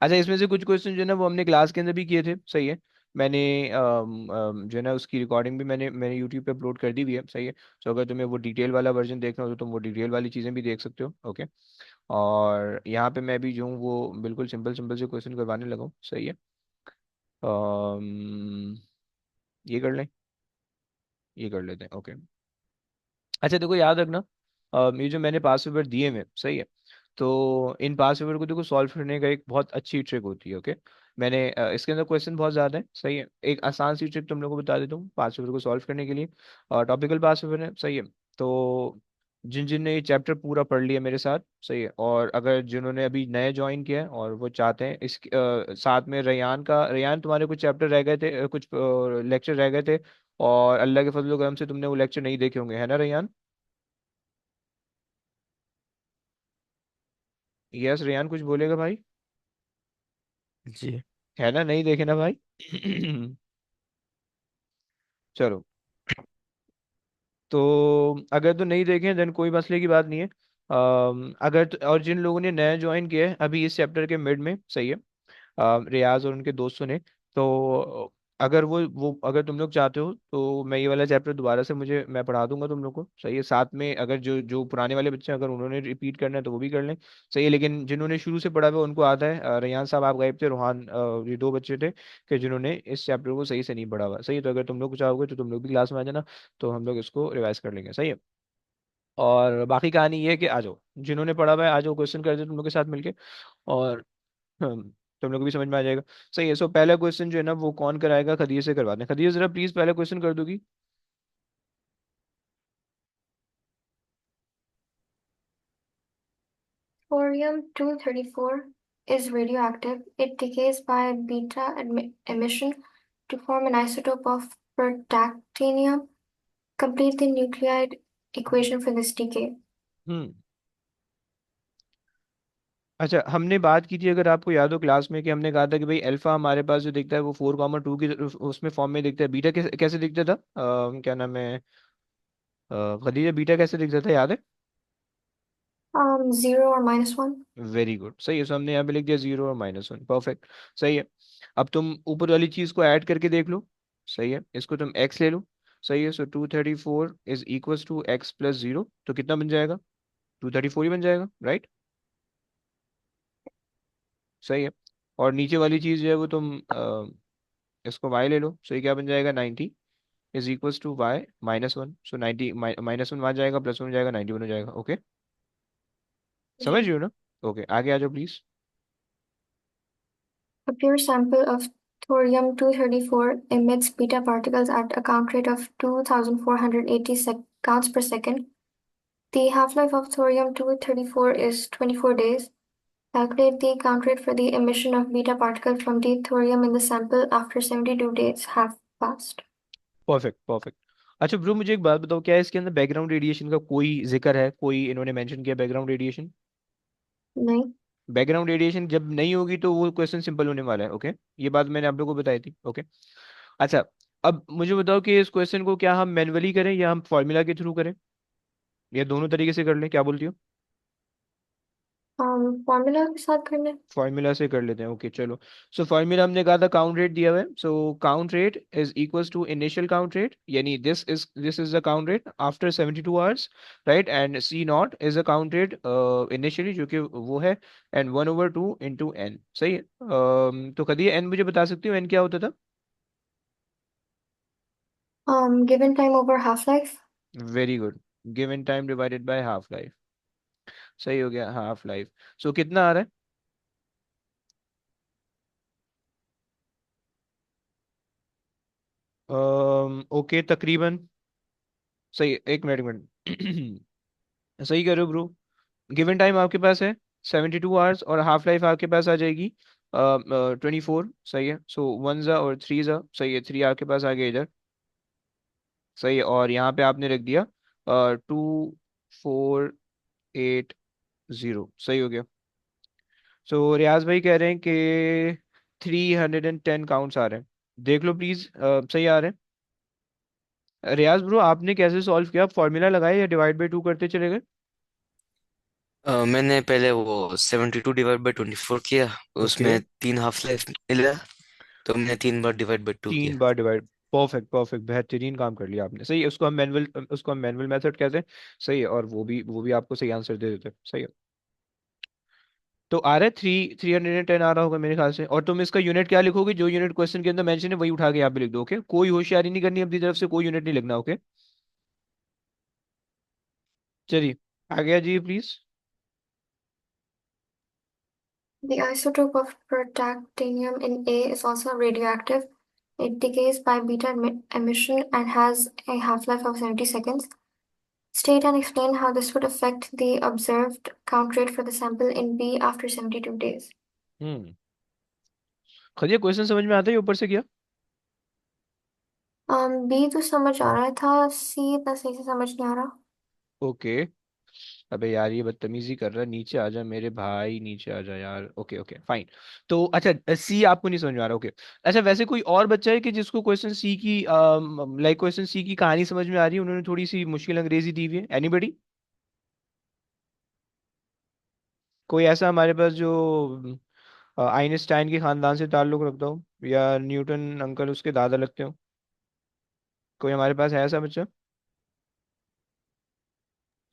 अच्छा, इसमें से कुछ क्वेश्चन जो है ना वो हमने क्लास के अंदर भी किए थे, सही है। मैंने जो है ना उसकी रिकॉर्डिंग भी मैंने यूट्यूब पे अपलोड कर दी हुई है, सही है। तो अगर तुम्हें वो डिटेल वाला वर्जन देखना हो तो तुम वो डिटेल वाली चीज़ें भी देख सकते हो, ओके। और यहाँ पे मैं भी जो हूँ वो बिल्कुल सिंपल सिंपल से क्वेश्चन करवाने लगा हूँ, सही है। अम, ये कर लें, ये कर लेते हैं, ओके। अच्छा देखो याद रखना, ये जो मैंने पास पेपर दिए हुए हैं, सही है। तो इन पास पेपर को देखो सॉल्व करने का एक बहुत अच्छी ट्रिक होती है, ओके। मैंने इसके अंदर क्वेश्चन बहुत ज़्यादा है, सही है। एक आसान सी ट्रिक तुम लोगों को बता देता हूँ पास पेपर को सॉल्व करने के लिए, टॉपिकल पास पेपर है, सही है। तो जिन जिन ने ये चैप्टर पूरा पढ़ लिया मेरे साथ, सही है, और अगर जिन्होंने अभी नए ज्वाइन किया है और वो चाहते हैं इस साथ में रेयान तुम्हारे कुछ चैप्टर रह गए थे, कुछ लेक्चर रह गए थे, और अल्लाह के फजल करम से तुमने वो लेक्चर नहीं देखे होंगे, है ना रेयान? यस रेयान कुछ बोलेगा भाई? जी। है ना, नहीं देखे ना भाई? चलो, तो अगर तो नहीं देखे देन कोई मसले की बात नहीं है। और जिन लोगों ने नया ज्वाइन किया है अभी इस चैप्टर के मिड में, सही है, रियाज और उनके दोस्तों ने, तो अगर वो अगर तुम लोग चाहते हो तो मैं ये वाला चैप्टर दोबारा से मुझे मैं पढ़ा दूंगा तुम लोग को, सही है। साथ में अगर जो जो पुराने वाले बच्चे हैं, अगर उन्होंने रिपीट करना है तो वो भी कर लें, सही है। लेकिन जिन्होंने शुरू से पढ़ा हुआ है, उनको आता है। रेयान साहब आप गायब थे, रोहान, ये दो बच्चे थे कि जिन्होंने इस चैप्टर को सही से नहीं पढ़ा हुआ, सही है। तो अगर तुम लोग चाहोगे तो तुम लोग भी क्लास में आ जाना, तो हम लोग इसको रिवाइज कर लेंगे, सही है। और बाकी कहानी ये है कि आ जाओ, जिन्होंने पढ़ा हुआ है आ जाओ, क्वेश्चन करते तुम लोग के साथ मिलके, और तुम लोग को भी समझ में आ जाएगा, सही है। सो पहला क्वेश्चन जो है ना वो कौन कराएगा? खदीज से करवाते हैं। खदीज जरा प्लीज पहला क्वेश्चन कर दोगी। Thorium-234 is radioactive. It decays by beta emission to form an isotope of protactinium. Complete the nuclide equation for this decay. हम्म। अच्छा, हमने बात की थी, अगर आपको याद हो क्लास में, कि हमने कहा था कि भाई अल्फा हमारे पास जो दिखता है वो 4,2 की उसमें फॉर्म में दिखता है। बीटा कैसे कैसे दिखता था? क्या नाम है, खदीजा, बीटा कैसे दिखता था, याद है? 0 or -1. वेरी गुड, सही है। सो हमने यहाँ पे लिख दिया 0 और -1, परफेक्ट, सही है। अब तुम ऊपर वाली चीज को ऐड करके देख लो, सही है। इसको तुम x ले लो, सही है। सो 234 इज इक्वल टू x+0, तो कितना बन जाएगा? 234 ही बन जाएगा, राइट? सही है। और नीचे वाली चीज जो है वो तुम इसको y ले लो, सो ये क्या बन जाएगा? 90 इज इक्वल टू y-1। सो 90 -1 वहाँ जाएगा, +1 हो जाएगा, 91 हो जाएगा, ओके। समझ रही हो ना? ओके, आगे आ जाओ please. A pure sample of thorium-234 emits beta particles at a count rate of 2,480 counts per second. The half-life of thorium-234 is 24 days. Calculate the count rate for the emission of beta particle from the thorium in the sample after 72 days have passed. Perfect, perfect. अच्छा ब्रो, मुझे एक बात बताओ, क्या इसके अंदर बैकग्राउंड रेडिएशन का कोई जिक्र है? कोई इन्होंने मेंशन किया बैकग्राउंड रेडिएशन? नहीं। बैकग्राउंड रेडिएशन जब नहीं होगी तो वो क्वेश्चन सिंपल होने वाला है, ओके। ये बात मैंने आप लोगों को बताई थी, ओके। अच्छा, अब मुझे बताओ कि इस क्वेश्चन को क्या हम मैन्युअली करें या हम फॉर्मूला के थ्रू करें, या दोनों तरीके से कर लें, क्या बोलती हो? फॉर्मूला के साथ करना है। फॉर्मूला से कर लेते हैं, ओके चलो। सो फॉर्मूला हमने कहा था, काउंट रेट दिया हुआ है। So count rate is equals to initial count rate, यानी this is the count rate after 72 hours, right. And C naught is a count rate initially, जो कि वो है, एंड 1/2 इंटू एन, सही है। तो कभी एन मुझे बता सकती हूँ एन क्या होता था? Given time over half-life. Very good, given time divided by half life, सही हो गया, हाफ लाइफ। सो कितना आ रहा है? ओके, तकरीबन, सही, एक मिनट, एक मिनट। सही कह रहे हो ब्रो। गिवन टाइम आपके पास है 72 आवर्स, और हाफ लाइफ आपके पास आ जाएगी 24, सही है। सो वन ज़ा और थ्री ज़ा, सही है, थ्री आपके पास आ गया इधर, सही है। और यहाँ पे आपने रख दिया 2480, सही हो गया। सो रियाज भाई कह रहे हैं कि 310 काउंट्स आ रहे हैं, देख लो प्लीज, सही आ रहे हैं। रियाज ब्रो, आपने कैसे सॉल्व किया? फॉर्मूला लगाया या डिवाइड बाई टू करते चले गए? मैंने पहले वो 72 डिवाइड बाई 24 किया। ओके, उसमें 3 हाफ लाइफ मिला, तो मैंने 3 बार डिवाइड बाई 2 तीन किया। बार डिवाइड, परफेक्ट, परफेक्ट, बेहतरीन काम कर लिया आपने, सही है। उसको हम मैनुअल मेथड कहते हैं, सही है। और वो भी आपको सही आंसर दे देते हैं, सही है। तो आ रहा है 310 आ रहा होगा मेरे ख्याल से। और तुम इसका यूनिट क्या लिखोगे? जो यूनिट क्वेश्चन के अंदर मेंशन है वही उठा के यहाँ पे लिख दो, ओके। कोई होशियारी नहीं करनी अपनी तरफ से, कोई यूनिट नहीं लिखना, ओके। चलिए, आ गया जी please. The isotope of protactinium in A is also radioactive. It decays by beta emission and has a half-life of 70 seconds. State and explain how this would affect the observed count rate for the sample in B after 72 days. हम्म। खदिया, क्वेश्चन समझ में आता है, ये ऊपर से किया? B तो समझ आ रहा था, C इतना सही से समझ नहीं आ रहा। ओके। अबे यार, ये बदतमीजी कर रहा है, नीचे आ जा मेरे भाई, नीचे आ जा यार, ओके, ओके, फाइन। तो अच्छा, सी आपको नहीं समझ में आ रहा, ओके। अच्छा, वैसे कोई और बच्चा है कि जिसको क्वेश्चन सी की, लाइक क्वेश्चन सी की कहानी समझ में आ रही है? उन्होंने थोड़ी सी मुश्किल अंग्रेजी दी हुई है, एनीबडी? कोई ऐसा हमारे पास जो आइंस्टाइन के खानदान से ताल्लुक रखता हो, या न्यूटन अंकल उसके दादा लगते हो? कोई हमारे पास है ऐसा बच्चा?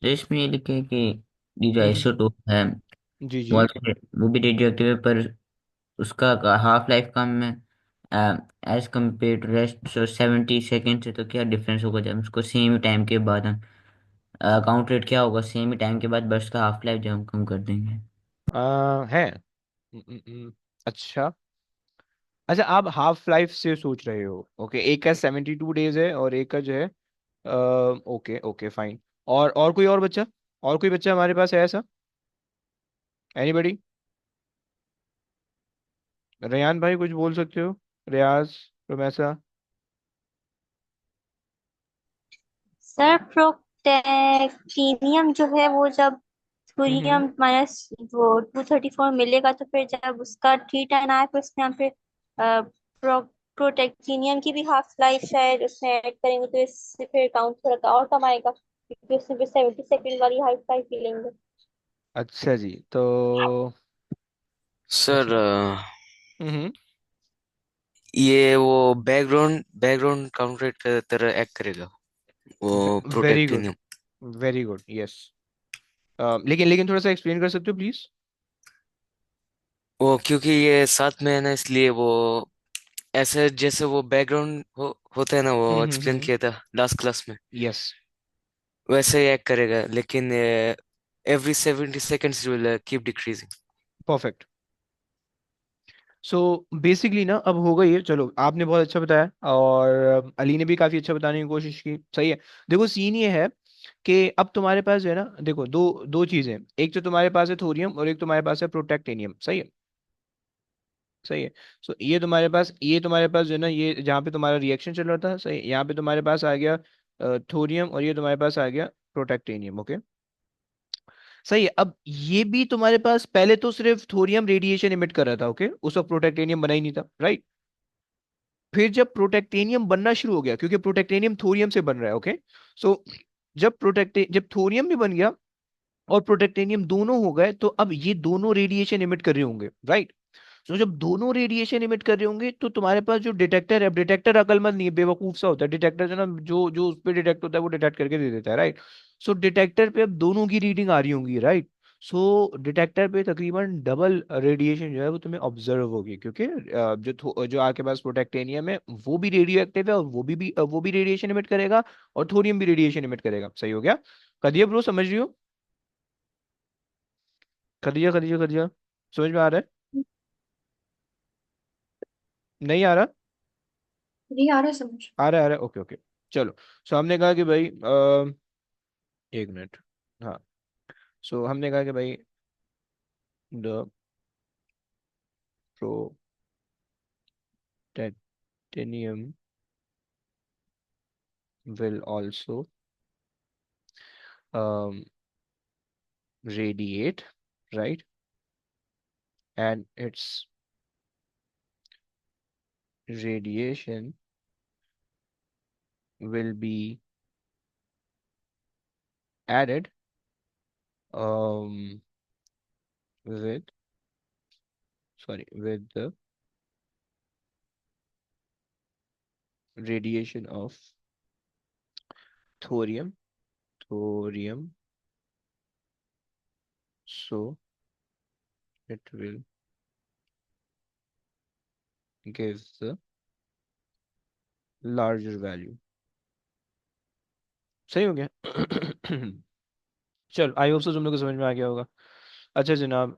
तो इसमें ये लिखे कि ये जो हम्म। आइसोटोप है जी वो जी। वो भी रेडियो एक्टिव है, पर उसका हाफ लाइफ कम है as compare to rest. So 70 second से तो क्या डिफरेंस होगा जब उसको सेम ही टाइम के बाद हम काउंट रेट क्या होगा सेम ही टाइम के बाद बस का हाफ लाइफ जब हम कम कर देंगे। है। अच्छा। अच्छा, आप हाफ लाइफ से सोच रहे हो? ओके, एक का 72 डेज है और एक का जो है ओके ओके फाइन। और कोई और बच्चा? और कोई बच्चा हमारे पास है ऐसा? एनीबडी? रेयान भाई कुछ बोल सकते हो? रियाज, रोमैसा? सर प्रोटेक्टिनियम जो है वो जब हम्म। थोरियम माइनस वो 234 मिलेगा तो फिर जब उसका 3 10 आए फिर उसमें हम फिर प्रोटेक्टिनियम की भी हाफ लाइफ शायद उसमें ऐड करेंगे तो इससे फिर काउंट थोड़ा और कम आएगा क्योंकि उसमें फिर 70 सेकेंड वाली हाफ लाइफ ही लेंगे। अच्छा जी, तो सर अच्छा। हम्म। ये वो बैकग्राउंड बैकग्राउंड काउंटर की तरह एक्ट करेगा वो very good, protactinium. Very good, yes. लेकिन लेकिन थोड़ा सा एक्सप्लेन कर सकते हो प्लीज? वो क्योंकि ये साथ में है ना, इसलिए वो ऐसे जैसे वो बैकग्राउंड होता है ना, वो एक्सप्लेन हम्म। किया था लास्ट क्लास में, यस। वैसे ही एक्ट करेगा, लेकिन every 70 seconds will keep decreasing. Perfect. So basically ना अब होगा ये, चलो आपने बहुत अच्छा बताया और अली ने भी काफी अच्छा बताने की कोशिश की, सही है। देखो सीन ये है कि अब तुम्हारे पास जो है ना, देखो दो दो चीजें, एक तो तुम्हारे पास है थोरियम और एक तुम्हारे पास है प्रोटेक्टेनियम, सही है? सही है। सो ये तुम्हारे पास जो है ना, ये जहाँ पे तुम्हारा रिएक्शन चल रहा था, सही यहाँ पे तुम्हारे पास आ गया थोरियम और ये तुम्हारे पास आ गया प्रोटेक्टेनियम, ओके। सही है। अब ये भी तुम्हारे पास पहले तो सिर्फ थोरियम रेडिएशन इमिट कर रहा था, ओके, उस वक्त प्रोटेक्टेनियम बना ही नहीं था, राइट? फिर जब प्रोटेक्टेनियम बनना शुरू हो गया, क्योंकि प्रोटेक्टेनियम थोरियम से बन रहा है, ओके। सो जब थोरियम भी बन गया और प्रोटेक्टेनियम दोनों हो गए, तो अब ये दोनों रेडिएशन इमिट कर रहे होंगे, राइट? तो जब दोनों रेडिएशन इमिट कर रहे होंगे तो तुम्हारे पास जो डिटेक्टर है, अब डिटेक्टर अकलमंद नहीं है, बेवकूफ सा होता है डिटेक्टर, जो ना जो जो उस पर डिटेक्ट होता है वो डिटेक्ट करके दे देता है, राइट? सो डिटेक्टर पे अब दोनों की रीडिंग आ रही होंगी, राइट? सो डिटेक्टर पे तकरीबन डबल रेडिएशन जो है वो तुम्हें ऑब्जर्व होगी, क्योंकि जो आपके पास प्रोटेक्टेनियम है वो भी रेडियो एक्टिव है और वो भी रेडिएशन इमिट करेगा, और थोरियम भी रेडिएशन इमिट करेगा, सही हो गया? कदिया ब्रो, समझ रही हो? कदिया कदिया कदिया, समझ में आ रहा है? नहीं आ रहा? जी आ रहा है समझ। आ रहा है, ओके ओके। चलो। सो हमने कहा कि भाई एक मिनट। हाँ। सो हमने कहा कि भाई the प्रोटेक्टेनियम will also um, radiate, right? And its radiation will be added um, with, sorry, with the radiation of thorium, thorium, so it will give the larger value. सही हो गया? चलो, आई होप सो तुम लोग को समझ में आ गया होगा। अच्छा जनाब,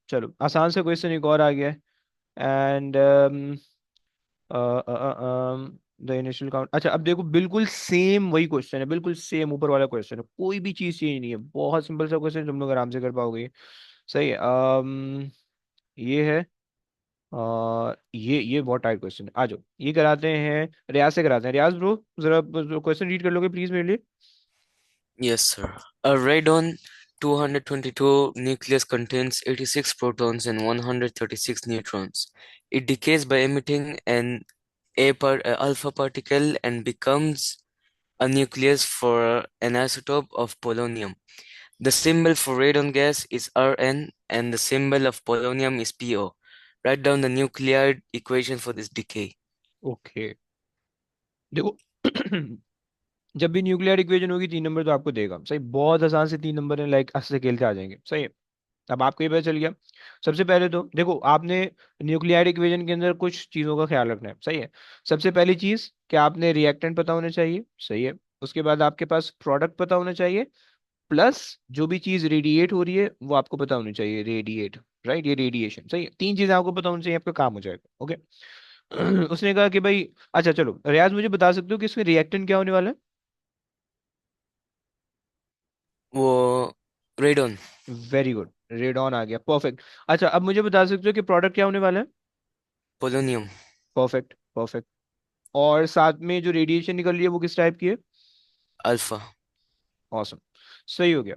चलो आसान से क्वेश्चन एक और आ गया है। And the initial count. अच्छा, अब देखो बिल्कुल सेम वही क्वेश्चन है, बिल्कुल सेम ऊपर वाला क्वेश्चन है, कोई भी चीज चेंज नहीं है, बहुत सिंपल सा क्वेश्चन, तुम लोग आराम से कर पाओगे। सही है। ये है ये बहुत टाइट क्वेश्चन है, आ जाओ ये कराते हैं, रियाज से कराते हैं। रियाज ब्रो, जरा क्वेश्चन रीड कर लोगे प्लीज मेरे लिए? Yes, sir. A radon 222 nucleus contains 86 protons and 136 neutrons. It decays by emitting a alpha particle and becomes a nucleus for an isotope of polonium. The symbol for radon gas is Rn and the symbol of polonium is Po. Write down the nuclear equation for this decay. Okay, देखो जब भी न्यूक्लियर इक्वेशन होगी 3 नंबर तो आपको देगा, सही। बहुत आसान से 3 नंबर है, लाइक हंस से खेल के आ जाएंगे, सही है। अब आपको ये पता चल गया। सबसे पहले तो देखो, आपने न्यूक्लियर इक्वेशन के अंदर कुछ चीज़ों का ख्याल रखना है, सही है। सबसे पहली चीज़ कि आपने रिएक्टेंट पता होने चाहिए, सही है। उसके बाद आपके पास प्रोडक्ट पता होना चाहिए, प्लस जो भी चीज़ रेडिएट हो रही है वो आपको पता होनी चाहिए, रेडिएट, राइट, ये रेडिएशन, सही है। 3 चीज़ें आपको पता होनी चाहिए, आपका काम हो जाएगा, ओके। उसने कहा कि भाई, अच्छा चलो रियाज, मुझे बता सकते हो कि इसमें रिएक्टेंट क्या होने वाला है? वो रेडॉन। वेरी गुड, रेडॉन आ गया, परफेक्ट। अच्छा, अब मुझे बता सकते हो कि प्रोडक्ट क्या होने वाला है? पोलोनियम। Perfect perfect. और साथ में जो रेडिएशन निकल रही है वो किस टाइप की है? अल्फा। ऑसम, सही हो गया।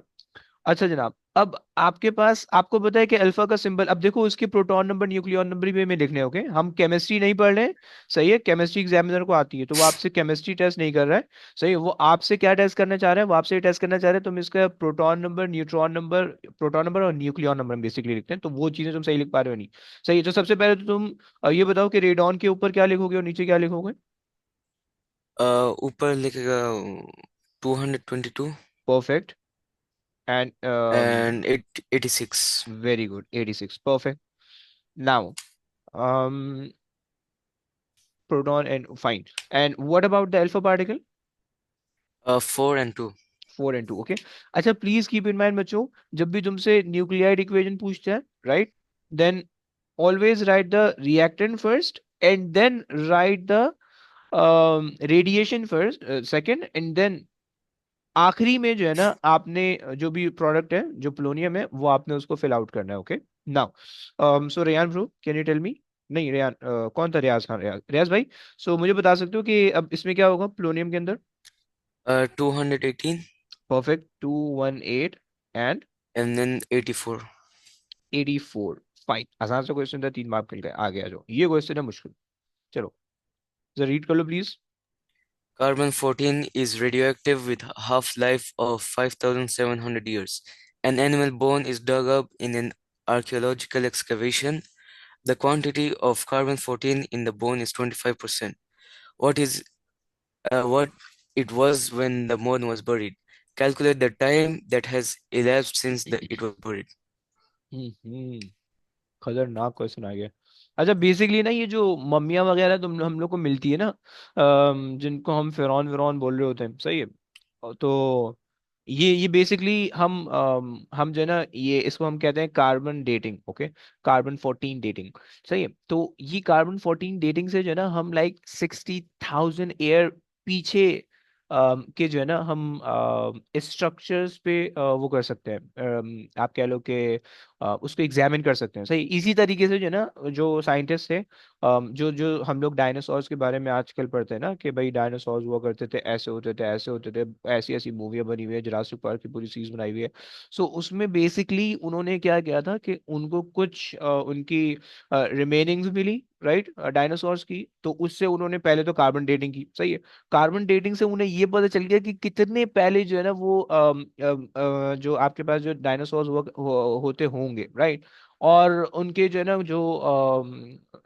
अच्छा जनाब, अब आपके पास, आपको पता है कि अल्फा का सिंबल, अब देखो उसके प्रोटॉन नंबर न्यूक्लियॉन नंबर भी हमें लिखने हैं, ओके। हम केमिस्ट्री नहीं पढ़ रहे हैं, सही है। केमिस्ट्री एग्जामिनर को आती है, तो वो आपसे केमिस्ट्री टेस्ट नहीं कर रहा है, सही है। वो आपसे क्या टेस्ट करना चाह रहे हैं? वो आपसे टेस्ट करना चाह रहे हैं तुम इसका proton number, neutron number, proton number और न्यूक्लियॉन नंबर बेसिकली लिखते हैं, तो वो चीजें तुम सही लिख पा रहे हो नहीं? सही है। तो सबसे पहले तो तुम ये बताओ कि रेडॉन के ऊपर क्या लिखोगे और नीचे क्या लिखोगे? ऊपर लिखेगा 222 perfect. And and 86। Very good, 86, perfect. Now proton and fine. And what about the alpha particle? 4 and 2। 4 and 2, okay. अच्छा, प्लीज कीप इन माइंड बच्चों, जब भी तुमसे न्यूक्लियर इक्वेशन पूछते हैं, right, then always write the reactant first and then write the radiation first second, and then आखिरी में जो है ना, आपने जो भी प्रोडक्ट है, जो पोलोनियम है, वो आपने उसको फिल आउट करना है, okay. Now so Rayan bro, can you tell me, नहीं रेयान, कौन था? रियाज, हाँ रियाज, रियाज भाई। सो मुझे बता सकते हो कि अब इसमें क्या होगा पोलोनियम के अंदर? 218 perfect, 218 and and then 84। 84, fine. आसान सा क्वेश्चन था, 3 मार्क मिल गए। आगे आ जाओ, ये क्वेश्चन है मुश्किल। चलो जरा रीड कर लो please. Carbon 14 is radioactive with a half-life of 5,700 years. An animal bone is dug up in an archaeological excavation. The quantity of carbon 14 in the bone is 25%. What it was when the bone was buried. Calculate the time that has elapsed since it was buried. हम्म, खतरनाक क्वेश्चन आ गया। अच्छा, बेसिकली ना, ये जो मम्मियाँ वगैरह तुम हम लोग को मिलती है ना, जिनको हम फिरौन विरौन बोल रहे होते हैं, सही है। तो ये बेसिकली हम जो है ना, ये इसको हम कहते हैं carbon dating, okay. Carbon 14 dating, सही है। तो ये कार्बन 14 डेटिंग से जो है ना, हम लाइक 60,000 ईयर पीछे के जो है ना, हम स्ट्रक्चर्स पे वो कर सकते हैं, आप कह लो कि उसको एग्जामिन कर सकते हैं, सही। इसी तरीके से जो है ना, जो साइंटिस्ट थे, जो जो हम लोग डायनासोर्स के बारे में आजकल पढ़ते हैं ना, कि भाई डायनासोर्स हुआ करते थे, ऐसे होते थे, ऐसे होते थे, ऐसी ऐसी मूवियाँ बनी हुई है, जुरासिक पार्क की पूरी सीरीज बनाई हुई है। सो उसमें बेसिकली उन्होंने क्या किया था कि उनको कुछ उनकी रिमेनिंग्स मिली, राइट, डायनासोर्स की। तो उससे उन्होंने पहले तो कार्बन डेटिंग की, सही है। कार्बन डेटिंग से उन्हें ये पता चल गया कि कितने पहले जो है ना वो जो आपके पास जो डायनासोर्स होते होंगे, राइट। और उनके जो है ना, जो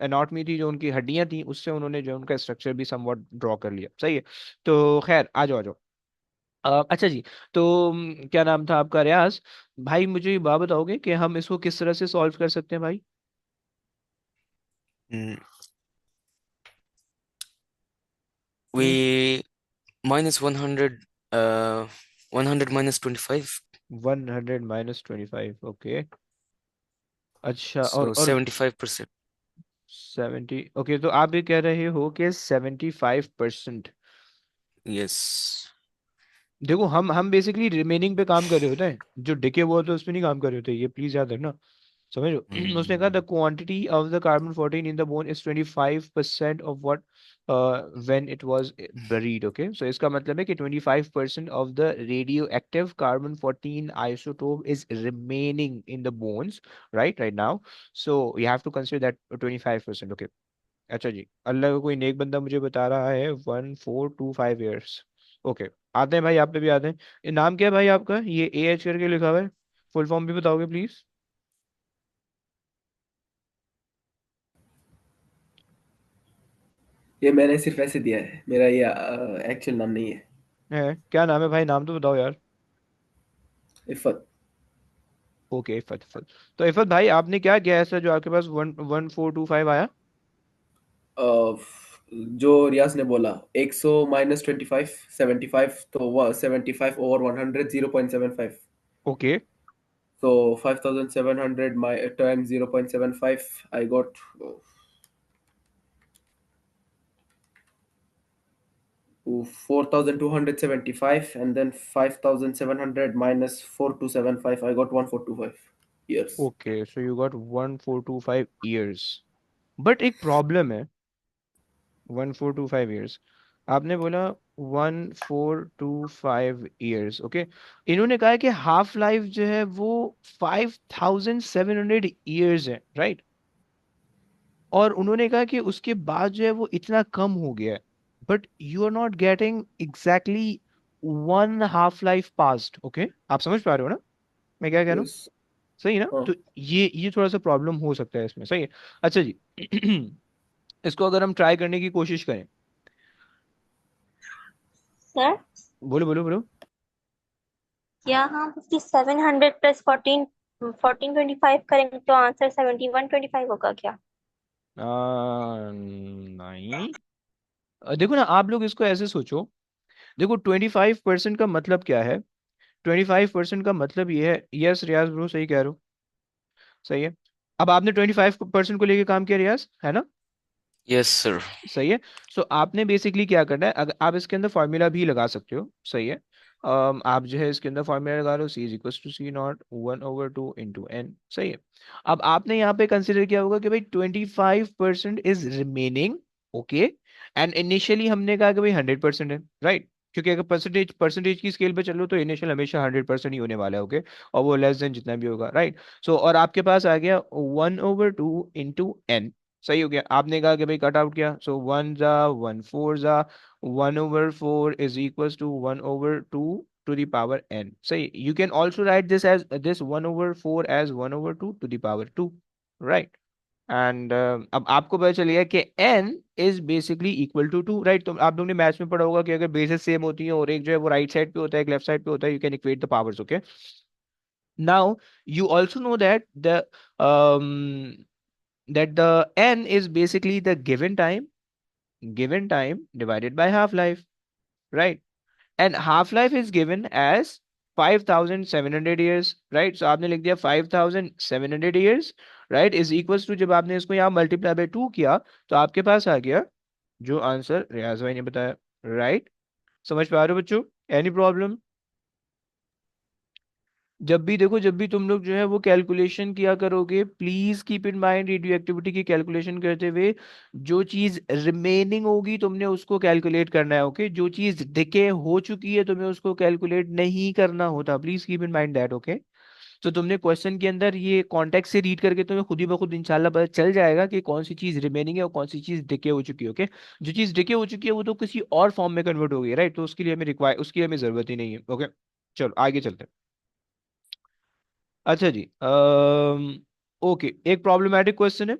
एनाटॉमी थी, जो उनकी हड्डियां थी, उससे उन्होंने जो उनका स्ट्रक्चर भी समवॉट ड्रॉ कर लिया, सही है। तो खैर, आ जाओ आ जाओ। अच्छा जी, तो क्या नाम था आपका? रियाज भाई, मुझे ये बात बताओगे कि हम इसको किस तरह से सॉल्व कर सकते हैं भाई? Mm, hmm, We minus 100, 100 minus 25, 100 - 25, okay. अच्छा, so और 75%. 70, ओके। तो आप ये कह रहे हो कि 75%? Yes. देखो, हम बेसिकली रिमेनिंग पे काम कर रहे होते हैं, जो डिके हुआ होता है उस पे नहीं काम कर रहे होते, ये प्लीज याद रखना, समझ लो। उसने कहा the Mm, quantity of the carbon 14 in the bone is 25% of what when it was buried, okay. So इसका मतलब है कि 25% of the radioactive carbon 14 isotope is remaining in the bones, right, right now. So you have to consider that 25%, okay. अच्छा जी, अल्लाह का कोई नेक बंदा मुझे बता रहा है 1425 ईयर्स, ओके। आते हैं भाई, आप पे भी आते हैं। ये नाम क्या है भाई आपका? ये AH करके लिखा हुआ है, फुल फॉर्म भी बताओगे प्लीज? ये मैंने सिर्फ ऐसे दिया है, मेरा ये एक्चुअल नाम नहीं है। है क्या नाम है भाई? नाम तो बताओ यार। इफ़त। ओके, इफत इफत। तो इफत भाई आपने क्या किया ऐसा जो आपके पास 11425 आया? अ, जो रियाज ने बोला, 100 माइनस 25, 75, तो 75 over 100, 0.75। Okay. So 5,700 my times 0.75, I got 4,275, and then 5,700 minus 4,275, I got 1,425 years. Okay, so you got 1425 years. But एक प्रॉब्लम है। 1425 ईयर्स आपने बोला। 1425 ईयर्स, ओके। इन्होंने कहा है कि हाफ लाइफ जो है वो 5700 ईयर्स है, राइट? और उन्होंने कहा कि उसके बाद जो है वो इतना कम हो गया है। But you are not getting exactly one half life past, okay? आप समझ पा रहे हो ना मैं क्या कह रहा हूँ? Yes. सही है ना? हाँ. तो ये थोड़ा सा प्रॉब्लम हो सकता है इसमें, सही है। अच्छा जी। इसको अगर हम ट्राई करने की कोशिश करें। सर, बोलो बोलो बोलो। क्या हम 5700 प्लस 1425 करेंगे तो आंसर 7125 होगा क्या? नहीं। देखो ना, आप लोग इसको ऐसे सोचो। देखो 25% का मतलब क्या है? 25% का मतलब ये है, यस रियाज ब्रो सही कह रहे हो, सही है। अब आपने 25% को लेके काम किया रियाज, है ना? Yes, sir. सही है। सो आपने बेसिकली क्या करना है, अगर आप इसके अंदर फॉर्मूला भी लगा सकते हो, सही है। आप जो है इसके अंदर फॉर्मूला लगा रहे हो, C = C0 1/2 × n, सही है। अब आपने यहाँ पे कंसिडर किया होगा कि भाई 25% is remaining, okay. And initially हमने कहा कि भाई 100% है, राइट? क्योंकि अगर परसेंटेज परसेंटेज की स्केल पे चलो तो इनिशियल हमेशा 100% ही होने वाला है, ओके। और वो लेस देन जितना भी होगा, राइट? सो और आपके पास आ गया 1/2 × n, सही हो गया। आपने कहा कि भाई कट आउट किया, सो 1 जा 1 4 जा 1/4 is equals to 1/2 to the power n, सही। You can also write this as this 1/4 as 1/2 to the power 2, right? And अब आपको पता चलिए कि n is basically equal to 2, right? तो आप लोगों ने मैथ्स में पढ़ा होगा कि अगर बेसेस सेम होती हैं और एक जो है वो राइट साइड पे होता है एक लेफ्ट साइड पे होता है, you can equate the powers, okay. Now you also know um, that the n is basically the given time divided by half life, right? And half life is given as 5700 years, right? So आपने लिख दिया 5700 years, right, is equals to, जब आपने इसको यहाँ मल्टीप्लाई बाय 2 किया तो आपके पास आ गया जो आंसर रियाज भाई ने बताया, राइट? समझ पा रहे हो बच्चों? Any problem? जब भी देखो, जब भी तुम लोग जो है वो कैलकुलेशन किया करोगे, please keep in mind radio activity की कैलकुलेशन करते हुए जो चीज रिमेनिंग होगी तुमने उसको कैलकुलेट करना है, ओके। जो चीज डिके हो चुकी है तुम्हें उसको कैलकुलेट नहीं करना होता, please keep in mind that, okay. तो तुमने क्वेश्चन के अंदर ये कॉन्टेक्स्ट से रीड करके तुम्हें खुद ही ब खुद इंशाल्लाह पता चल जाएगा कि कौन सी चीज रिमेनिंग है और कौन सी चीज डिके हो चुकी है, ओके। जो चीज डिके हो चुकी है वो तो किसी और फॉर्म में कन्वर्ट हो गई, राइट? तो उसके लिए हमें रिक्वायर, उसकी हमें जरूरत ही नहीं है, ओके। चलो आगे चलते हैं। अच्छा जी, ओके, एक प्रॉब्लमेटिक क्वेश्चन है।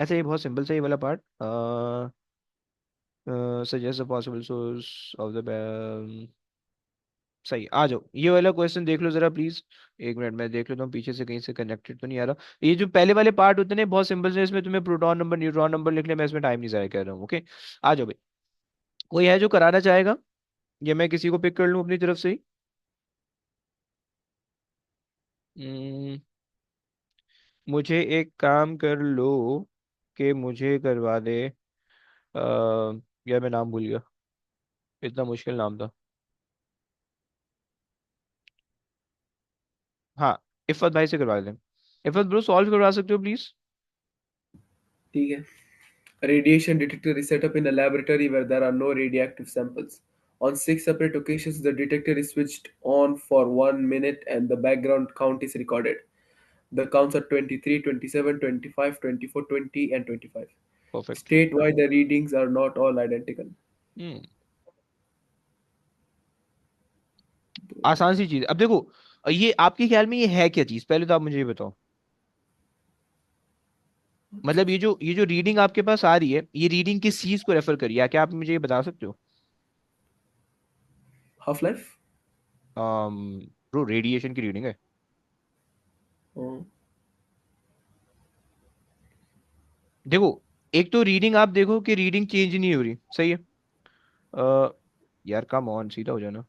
अच्छा ये बहुत सिंपल सा ये वाला part. Suggest the possible source of the, सही, आ जाओ ये वाला क्वेश्चन देख लो जरा प्लीज। एक मिनट मैं देख लेता हूँ पीछे से कहीं से कनेक्टेड तो नहीं आ रहा। ये जो पहले वाले पार्ट होते हैं ना बहुत सिंपल से, इसमें तुम्हें प्रोटॉन नंबर न्यूट्रॉन नंबर लिखने में इसमें टाइम नहीं जाया कर रहा हूँ, ओके। आ जाओ भाई, कोई है जो कराना चाहेगा या मैं किसी को पिक कर लूँ अपनी तरफ से ही? हम्म, मुझे एक काम कर लो कि मुझे करवा दे। यार मैं नाम भूल गया, इतना मुश्किल नाम था। हाँ, इफ़त भाई से करवा दें। इफ़त ब्रो सॉल्व करवा सकते हो प्लीज? ठीक है. A radiation detector is set up in a laboratory where there are no radioactive samples. On 6 separate occasions, the detector is switched on for 1 minute and the background count is recorded. The counts are 23, 27, 25, 24, 20, and 25. Perfect. State why the readings are not all identical. हम्म, आसान सी चीज। अब देखो, ये आपके ख्याल में ये है क्या चीज, पहले तो आप मुझे ये बताओ। मतलब ये जो रीडिंग आपके पास आ रही है, ये रीडिंग किस चीज को रेफर करिए, क्या आप मुझे ये बता सकते हो? Half-life? ब्रो, रेडिएशन की रीडिंग है। Oh. देखो, एक तो रीडिंग आप देखो कि रीडिंग चेंज नहीं हो रही, सही है। अ, यार कम ऑन, सीधा हो जाना।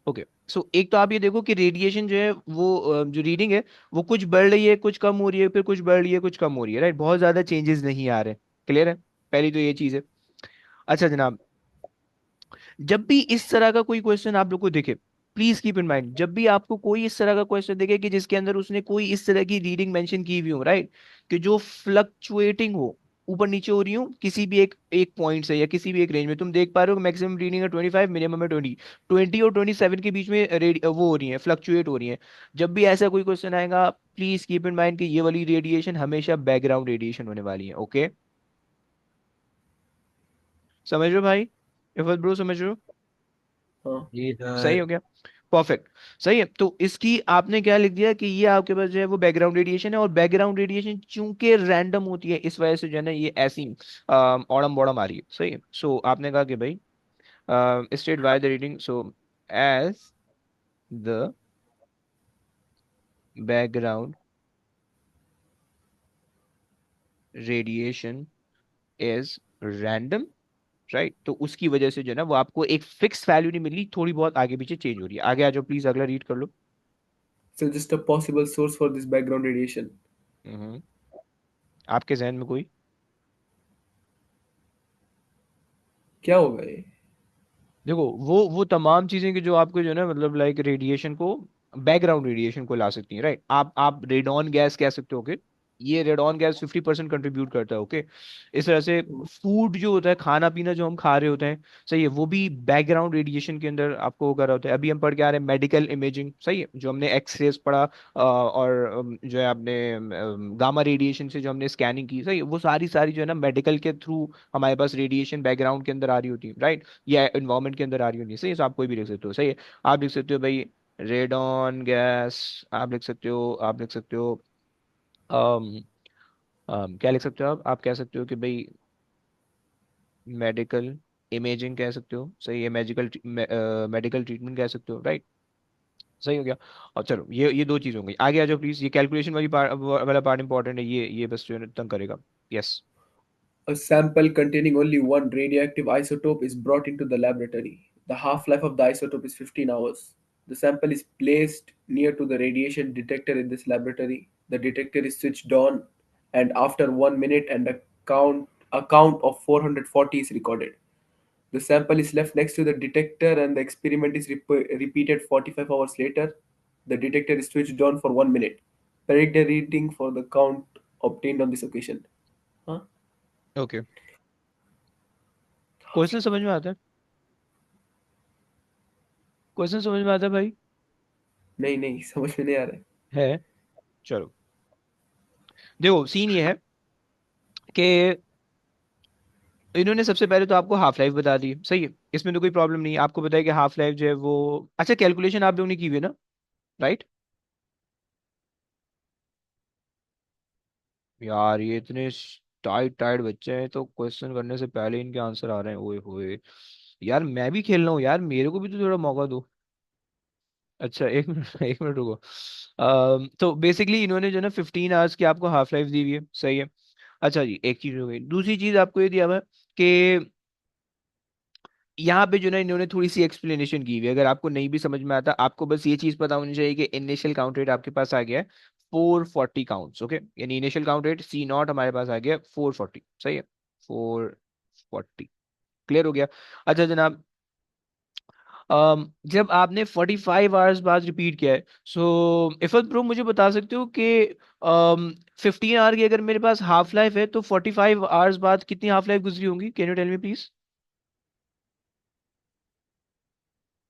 ओके, सो एक तो आप ये देखो कि रेडिएशन जो है वो जो रीडिंग है वो कुछ बढ़ रही है, कुछ कम हो रही है, फिर कुछ बढ़ रही है, कुछ कम हो रही है, राइट। बहुत ज्यादा चेंजेस नहीं आ रहे। क्लियर है? पहली तो ये चीज है। अच्छा जनाब, जब भी इस तरह का कोई क्वेश्चन आप लोग को दिखे, प्लीज कीप इन माइंड, जब भी आपको कोई इस तरह का क्वेश्चन दिखे कि जिसके अंदर उसने कोई इस तरह की रीडिंग मेंशन की हुई हो, राइट, कि जो फ्लक्चुएटिंग हो, ऊपर नीचे हो रही हो किसी भी एक एक पॉइंट से या किसी भी एक रेंज में, तुम देख पा रहे हो मैक्सिमम रीडिंग है 25, मिनिमम है 20, 20 और 27 के बीच में वो हो रही है, फ्लक्चुएट हो रही है। जब भी ऐसा कोई क्वेश्चन आएगा, प्लीज कीप इन माइंड कि ये वाली रेडिएशन हमेशा बैकग्राउंड रेडिएशन होने वाली है। ओके, समझ रहे हो भाई? इफत ब्रो, समझ रहे हो? हाँ. जी सही सर। हो गया? परफेक्ट। सही है, तो इसकी आपने क्या लिख दिया कि ये आपके पास जो है वो बैकग्राउंड रेडिएशन है, और बैकग्राउंड रेडिएशन चूंकि रैंडम होती है, इस वजह से जो है ना ये ऐसी ऑडम बॉडम आ रही है। सही है, सो आपने कहा कि भाई state why the reading, so as the background radiation is random, right, तो उसकी वजह से जो है ना वो आपको एक फिक्स वैल्यू नहीं मिल रही, थोड़ी बहुत आगे पीछे चेंज हो रही है। आगे आ जाओ प्लीज, अगला रीड कर लो। So just a possible source for this background radiation. हम्म, आपके जहन में कोई? क्या होगा ये? देखो, वो तमाम चीजें कि जो आपको जो है ना मतलब लाइक रेडिएशन को, बैकग्राउंड रेडिएशन को ला सकती हैं, राइट। आप रेडॉन गैस कह सकते हो कि ये रेडॉन गैस 50% कंट्रीब्यूट करता है। ओके, इस तरह से फूड जो होता है, खाना पीना जो हम खा रहे होते हैं, सही है, वो भी बैकग्राउंड रेडिएशन के अंदर आपको वो कर रहा होता है। अभी हम पढ़ के आ रहे हैं मेडिकल इमेजिंग, सही है, जो हमने एक्सरेज पढ़ा, और जो है आपने गामा रेडिएशन से जो हमने स्कैनिंग की, सही है, वो सारी सारी जो है ना मेडिकल के थ्रू हमारे पास रेडिएशन बैकग्राउंड के अंदर आ रही होती है, राइट, या इन्वायरमेंट के अंदर आ रही होती है। सही है, तो आप कोई भी लिख सकते हो। सही है, आप लिख सकते हो भाई रेडॉन गैस, आप लिख सकते हो, आप लिख सकते हो क्या लिख सकते हो आप कह सकते हो कि भाई मेडिकल इमेजिंग कह सकते हो, सही है, मेडिकल मेडिकल ट्रीटमेंट कह सकते हो, राइट। सही हो गया। और चलो, ये दो चीज हो गई। आगे आ जाओ प्लीज, ये कैलकुलेशन वाली पार्ट वाला पार्ट इंपॉर्टेंट है, ये बस जो है ना तंग करेगा। Yes. A sample containing only one radioactive isotope is brought into the laboratory. The half-life of the isotope is 15 hours. The sample is placed near to the radiation detector in this laboratory. The detector is switched on, and after 1 minute and a count of 440 is recorded. The sample is left next to the detector and the experiment is repeated 45 hours later. The detector is switched on for 1 minute. Predict the reading for the count obtained on this occasion. Huh? Okay, question समझ में आता है? क्वेश्चन समझ में आता है भाई? नहीं नहीं, समझ में नहीं आ रहा है. है, चलो। देखो, सीन ये है कि इन्होंने सबसे पहले तो आपको हाफ लाइफ बता दी, सही है, इसमें तो कोई प्रॉब्लम नहीं है। आपको पता है कि हाफ लाइफ जो है वो, अच्छा कैलकुलेशन आप लोगों ने की हुई है ना, राइट? यार ये इतने टाइट टाइट बच्चे हैं तो क्वेश्चन करने से पहले इनके आंसर आ रहे हैं, ओए होए। यार मैं भी खेल रहा हूँ यार, मेरे को भी तो थोड़ा मौका दो। अच्छा एक मिनट एक मिनट रुको। तो बेसिकली इन्होंने जो है ना 15 आवर्स की आपको हाफ लाइफ दी हुई है, सही है। अच्छा जी, एक चीज हो गई। दूसरी चीज आपको ये दिया हुआ है कि यहाँ पे जो ना इन्होंने थोड़ी सी एक्सप्लेनेशन की हुई है। अगर आपको नहीं भी समझ में आता, आपको बस ये चीज पता होनी चाहिए कि इनिशियल काउंट रेट आपके पास आ गया है 440 काउंट्स। ओके, यानी इनिशियल काउंट रेट C0 हमारे पास आ गया 440, सही है, 440। क्लियर हो गया? अच्छा जनाब, जब आपने 45 आवर्स बाद रिपीट किया है, सो इफत ब्रो मुझे बता सकते हो कि 15 आवर की अगर मेरे पास हाफ लाइफ है तो 45 आवर्स बाद कितनी हाफ लाइफ गुजरी होंगी? Can you tell me please?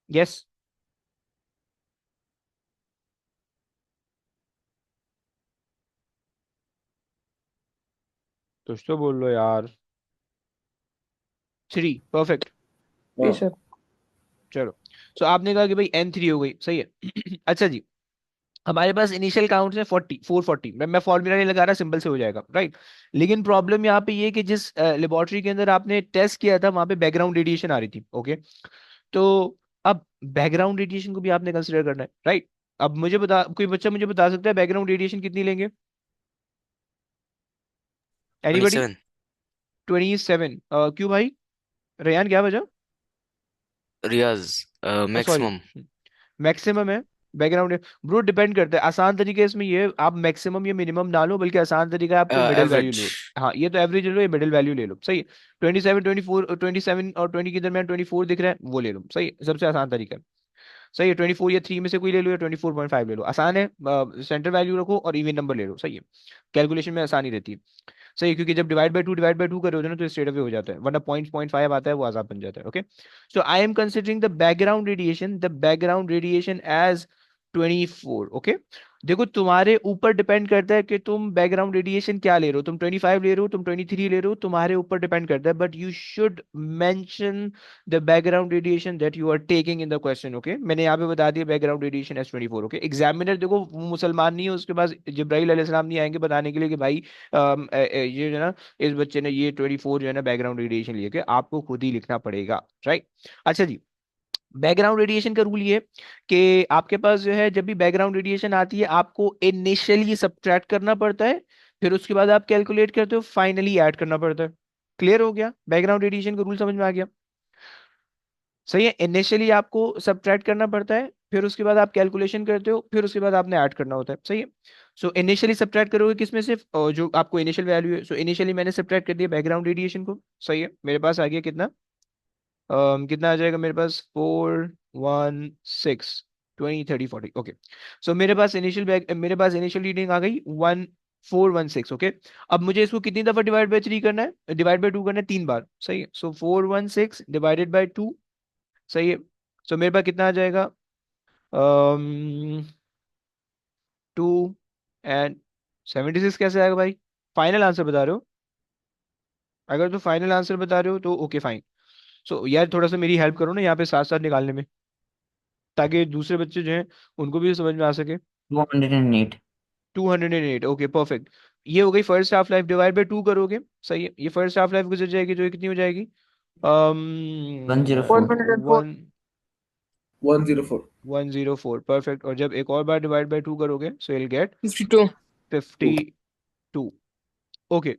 Yes. तो बोल लो यार। 3 परफेक्ट। हाँ। सर। चलो। सो आपने कहा कि भाई n3 हो गई, सही है। अच्छा जी, हमारे पास इनिशियल काउंट्स है 440। मैं फॉर्मूला नहीं लगा रहा, सिंपल से हो जाएगा, राइट। लेकिन प्रॉब्लम यहाँ पे ये कि जिस लेबोरेटरी के अंदर आपने टेस्ट किया था वहां पे बैकग्राउंड रेडिएशन आ रही थी, ओके। तो अब बैकग्राउंड रेडिएशन को भी आपने कंसिडर करना है, राइट। अब मुझे बता, कोई बच्चा मुझे बता सकता है बैकग्राउंड रेडिएशन कितनी लेंगे? एनीबडी? 27। 27। क्यों भाई? रेयान क्या वजह? रियाज, सॉरी, मैक्सिमम। मैक्सिमम है बैकग्राउंड। ब्रो डिपेंड करता है, आसान तरीके इसमें ये आप मैक्सिमम या मिनिमम ना लो, बल्कि आसान तरीका है आप कोई मिडिल वैल्यू एवरेज। लो। हाँ, ये तो एवरेज ले लो, ये मिडिल वैल्यू ले लो, सही है। 27, 24, 27 और 20 के दरमियान 24 दिख रहा है, वो ले लो, सही है, सबसे आसान तरीका है। सही है, 24 या 3 में से कोई ले लो, या 24.5 ले लो, आसान है। सेंटर वैल्यू रखो और इवन नंबर ले लो, सही है। कैलकुलेशन में आसानी रहती है। सही है, क्योंकि जब डिवाइड बाय टू कर रहे होते हैं ना तो स्ट्रेट अवे हो जाता है, वरना 0.5 आता है, वो आजाद बन जाता है, okay. So I am considering the background radiation as 24, okay. देखो तुम्हारे ऊपर डिपेंड करता है कि तुम बैकग्राउंड रेडिएशन क्या ले रहे हो, तुम 25 ले रहे हो, तुम 23 ले रहे हो, तुम्हारे ऊपर डिपेंड करता है, but you should mention the background radiation that you are taking in the question, okay. मैंने यहाँ पे बता दिया background radiation as 24, okay. Examiner देखो वो मुसलमान नहीं है, उसके पास जिब्राइल अलैहिस्सलाम नहीं आएंगे बताने के लिए कि भाई ये जो है ना, इस बच्चे ने ये 24 जो है ना बैकग्राउंड रेडिएशन लिए, के आपको खुद ही लिखना पड़ेगा, राइट। अच्छा जी, बैकग्राउंड रेडिएशन का रूल ये कि आपके पास जो है जब भी बैकग्राउंड रेडिएशन आती है आपको इनिशियली सब्ट्रैक्ट करना पड़ता है, फिर उसके बाद आप कैलकुलेट करते हो, फाइनली ऐड करना पड़ता है। क्लियर हो गया? बैकग्राउंड रेडिएशन का रूल समझ में आ गया? सही है, इनिशियली आपको सब्ट्रैक्ट करना पड़ता है, फिर उसके बाद आप कैलकुलेशन करते हो, फिर उसके बाद आपने ऐड करना होता है, सही है। सो इनिशियली सब्ट्रैक्ट करोगे किसमें से? जो आपको इनिशियल वैल्यू है। सो इनिशियली मैंने सब्ट्रैक्ट कर दिया बैकग्राउंड रेडिएशन को, सही है। मेरे पास आ गया कितना? कितना आ जाएगा मेरे पास? 416, 20, 30, 40, ओके। सो मेरे पास इनिशियल रीडिंग आ गई 1416, ओके। अब मुझे इसको कितनी दफा डिवाइड बाय 3 करना है, डिवाइड बाय 2 करना है 3 बार, सही है। सो 416 डिवाइडेड बाय 2, सही है। सो मेरे पास कितना आ जाएगा? 2 एंड 76 कैसे आएगा भाई? फाइनल आंसर बता रहे हो? अगर तो फाइनल आंसर बता रहे हो तो ओके फाइन। सो यार थोड़ा सा मेरी हेल्प करो ना यहाँ पे साथ साथ निकालने में, ताकि दूसरे बच्चे जो हैं उनको भी समझ में आ सके। 208। 208, ओके परफेक्ट। ये हो गई first half life, divide by 2 करोगे, सही है। ये फर्स्ट हाफ लाइफ गुजर जाएगी, तो ये कितनी हो जाएगी? 104। 104। 1 104। 104, परफेक्ट। और जब एक और बार डिवाइड बाय 2 करोगे सो विल गेट 52। 52, ओके।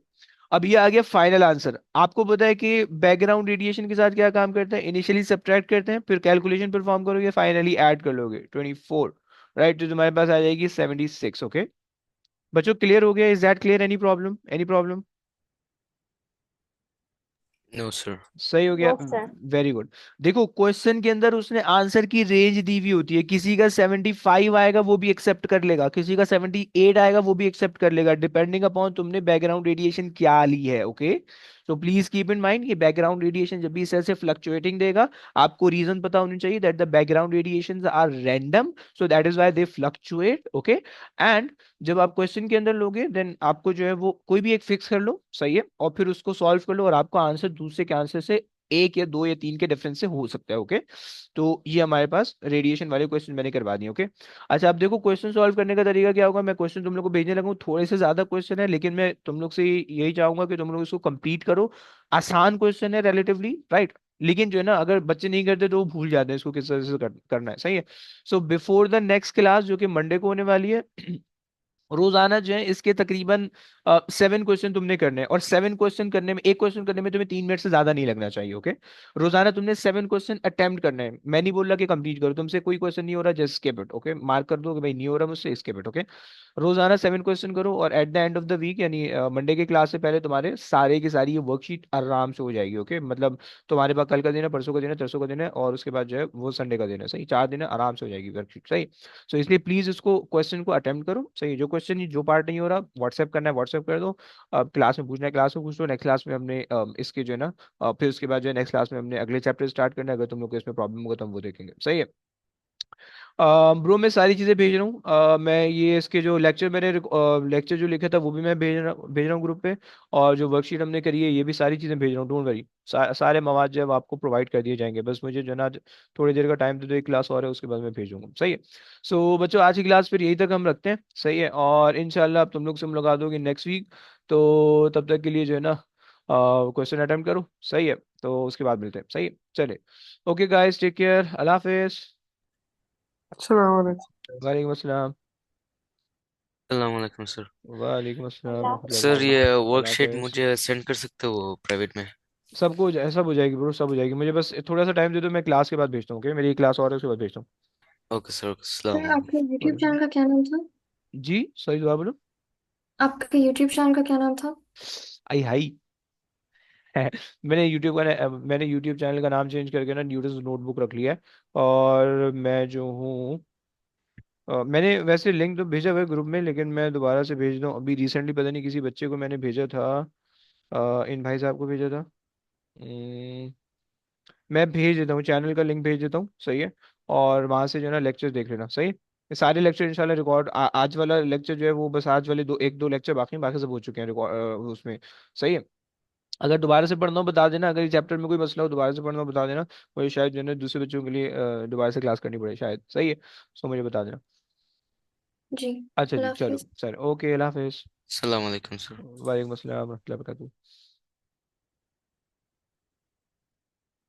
अब ये आ गया फाइनल आंसर। आपको पता है कि बैकग्राउंड रेडिएशन के साथ क्या काम करते हैं? इनिशियली सब्ट्रैक्ट करते हैं, फिर कैलकुलेशन परफॉर्म करोगे, फाइनली ऐड कर लोगे 24, राइट। तो तुम्हारे पास आ जाएगी 76, ओके। बच्चों क्लियर हो गया? Is that clear? Any problem? Any problem? No sir. सही हो गया, नो सर। Very good. देखो क्वेश्चन के अंदर उसने आंसर की रेंज दी हुई होती है, किसी का 75 आएगा वो भी एक्सेप्ट कर लेगा, किसी का 78 आएगा वो भी एक्सेप्ट कर लेगा, डिपेंडिंग अपॉन तुमने बैकग्राउंड रेडिएशन क्या ली है, ओके। तो प्लीज कीप इन माइंड ये बैकग्राउंड रेडिएशन जब भी इस तरह से फ्लक्चुएटिंग देगा, आपको रीजन पता होनी चाहिए that the background radiations are random, so that is why they fluctuate, okay. And जब आप क्वेश्चन के अंदर लोगे देन आपको जो है वो कोई भी एक फिक्स कर लो, सही है, और फिर उसको सॉल्व कर लो, और आपका आंसर दूसरे के आंसर से 1 या 2 या 3 के डिफरेंस से हो सकता है, ओके। तो ये हमारे पास रेडिएशन वाले क्वेश्चन मैंने करवा दिए, ओके। अच्छा, अब देखो क्वेश्चन सॉल्व करने का तरीका क्या होगा। मैं क्वेश्चन तुम लोग को भेजने लगा हूँ, थोड़े से ज्यादा क्वेश्चन है, लेकिन मैं तुम लोग से यही चाहूंगा कि तुम लोग इसको कंप्लीट करो। आसान क्वेश्चन है रिलेटिवली, राइट। लेकिन जो है ना, अगर बच्चे नहीं करते तो वो भूल जाते हैं इसको किस तरह से करना है, सही है। So before the next class जो कि मंडे को होने वाली है, रोजाना जो है इसके तकरीबन 7 क्वेश्चन तुमने करने हैं, और 7 क्वेश्चन करने में, एक क्वेश्चन करने में तुम्हें 3 मिनट से ज्यादा नहीं लगना चाहिए, ओके। रोजाना तुमने 7 क्वेश्चन अटेम्प्ट करने हैं, मैं नहीं बोल रहा कि कंप्लीट करो, तुमसे कोई क्वेश्चन नहीं हो रहा just skip it, okay, mark कर दो कि भाई नहीं हो रहा मुझसे, स्किप इट, ओके। रोजाना 7 क्वेश्चन करो, और at the end of the week यानी मंडे के क्लास से पहले तुम्हारे सारे की सारी ये वर्कशीट आराम से हो जाएगी, ओके। मतलब तुम्हारे पास कल का दिन है, परसों का दिन है, तरसों का दिन है, और उसके बाद जो है वो संडे का दिन है, सही, 4 दिन है, आराम से हो जाएगी वर्कशीट, सही। सो इसलिए प्लीज इसको क्वेश्चन को अटेम्प्ट करो, सही। जो क्वेश्चन जो पार्ट नहीं हो रहा व्हाट्सएप करना है व्हाट्सएप कर दो, अब क्लास में पूछना है क्लास में पूछ लो, नेक्स्ट क्लास में हमने इसके जो है ना फिर उसके बाद जो है नेक्स्ट क्लास में हमने अगले चैप्टर स्टार्ट करना है, अगर तुम लोग को इसमें प्रॉब्लम होगा तो हम वो देखेंगे, सही है। ब्रो मैं सारी चीज़ें भेज रहा हूँ। मैं ये इसके जो लेक्चर मैंने लेक्चर जो लिखा था वो भी मैं भेज रहा हूँ ग्रुप पे। और जो वर्कशीट हमने करी है ये भी सारी चीज़ें भेज रहा हूँ, डोंट वरी। सारे मवाद जो है वो आपको प्रोवाइड कर दिए जाएंगे, बस मुझे जो है ना थोड़ी देर का टाइम दे दो, एक क्लास और है उसके बाद मैं भेजूंगा, सही है। सो बच्चों आज की क्लास फिर यही तक हम रखते हैं, सही है। और इंशाल्लाह अब तुम लोग से मुलाकात होगी नेक्स्ट वीक। तो तब तक के लिए जो है ना क्वेश्चन अटेम्प्ट करो, सही है। तो उसके बाद मिलते हैं, सही है, चले। ओके गाइस, टेक केयर, अल्लाह हाफिज। अस्सलाम वालेकुम। वालेकुम अस्सलाम। अस्सलाम वालेकुम सर। वालेकुम अस्सलाम अल्लाह रहमतुल्लाहि व सर ये बरकातहू। अल्लाह वर्कशीट हाफिज। मुझे सेंड कर सकते हो प्राइवेट में? सब हो जाएगी ब्रो, सब हो जाएगी। मुझे बस थोड़ा सा टाइम दे दो, मैं क्लास के बाद भेजता हूँ, ओके, मेरी क्लास और है उसके बाद भेजता हूँ। ओके सर, अस्सलाम सर वालेकुम। आपके यूट्यूब वालेकुम। चैनल का क्या नाम था? जी सही दुआ बोलो। आपके यूट्यूब चैनल का क्या नाम था? आई हाई। मैंने यूट्यूब चैनल का नाम चेंज करके ना न्यूटन्स नोटबुक रख लिया है। और मैं जो हूँ मैंने वैसे लिंक तो भेजा हुआ है ग्रुप में, लेकिन मैं दोबारा से भेज दूँ। अभी रिसेंटली पता नहीं किसी बच्चे को मैंने भेजा था, इन भाई साहब को भेजा था। मैं भेज देता हूँ, चैनल का लिंक भेज देता हूँ, सही है। और वहां से जो है ना लेक्चर देख लेना, सही है। ये सारे लेक्चर इंशाल्लाह रिकॉर्ड, आज वाला लेक्चर जो है वो बस आज वाले एक दो लेक्चर बाकी हैं, बाकी सब हो चुके हैं रिकॉर्ड उसमें, सही है। अगर दोबारा से पढ़ना हो बता देना, अगर इस चैप्टर में कोई मसला हो दोबारा से पढ़ना हो बता देना। मुझे शायद जो है ना दूसरे बच्चों के लिए दोबारा से क्लास करनी पड़े शायद, सही है। सो मुझे बता देना। जी। अच्छा जी अल्लाह चलो हाफिज। सर, ओके, अल्लाह हाफिज। अस्सलाम वालेकुम सर। वालेकुम अस्सलाम रहमतुल्लाहि व बरकातहू।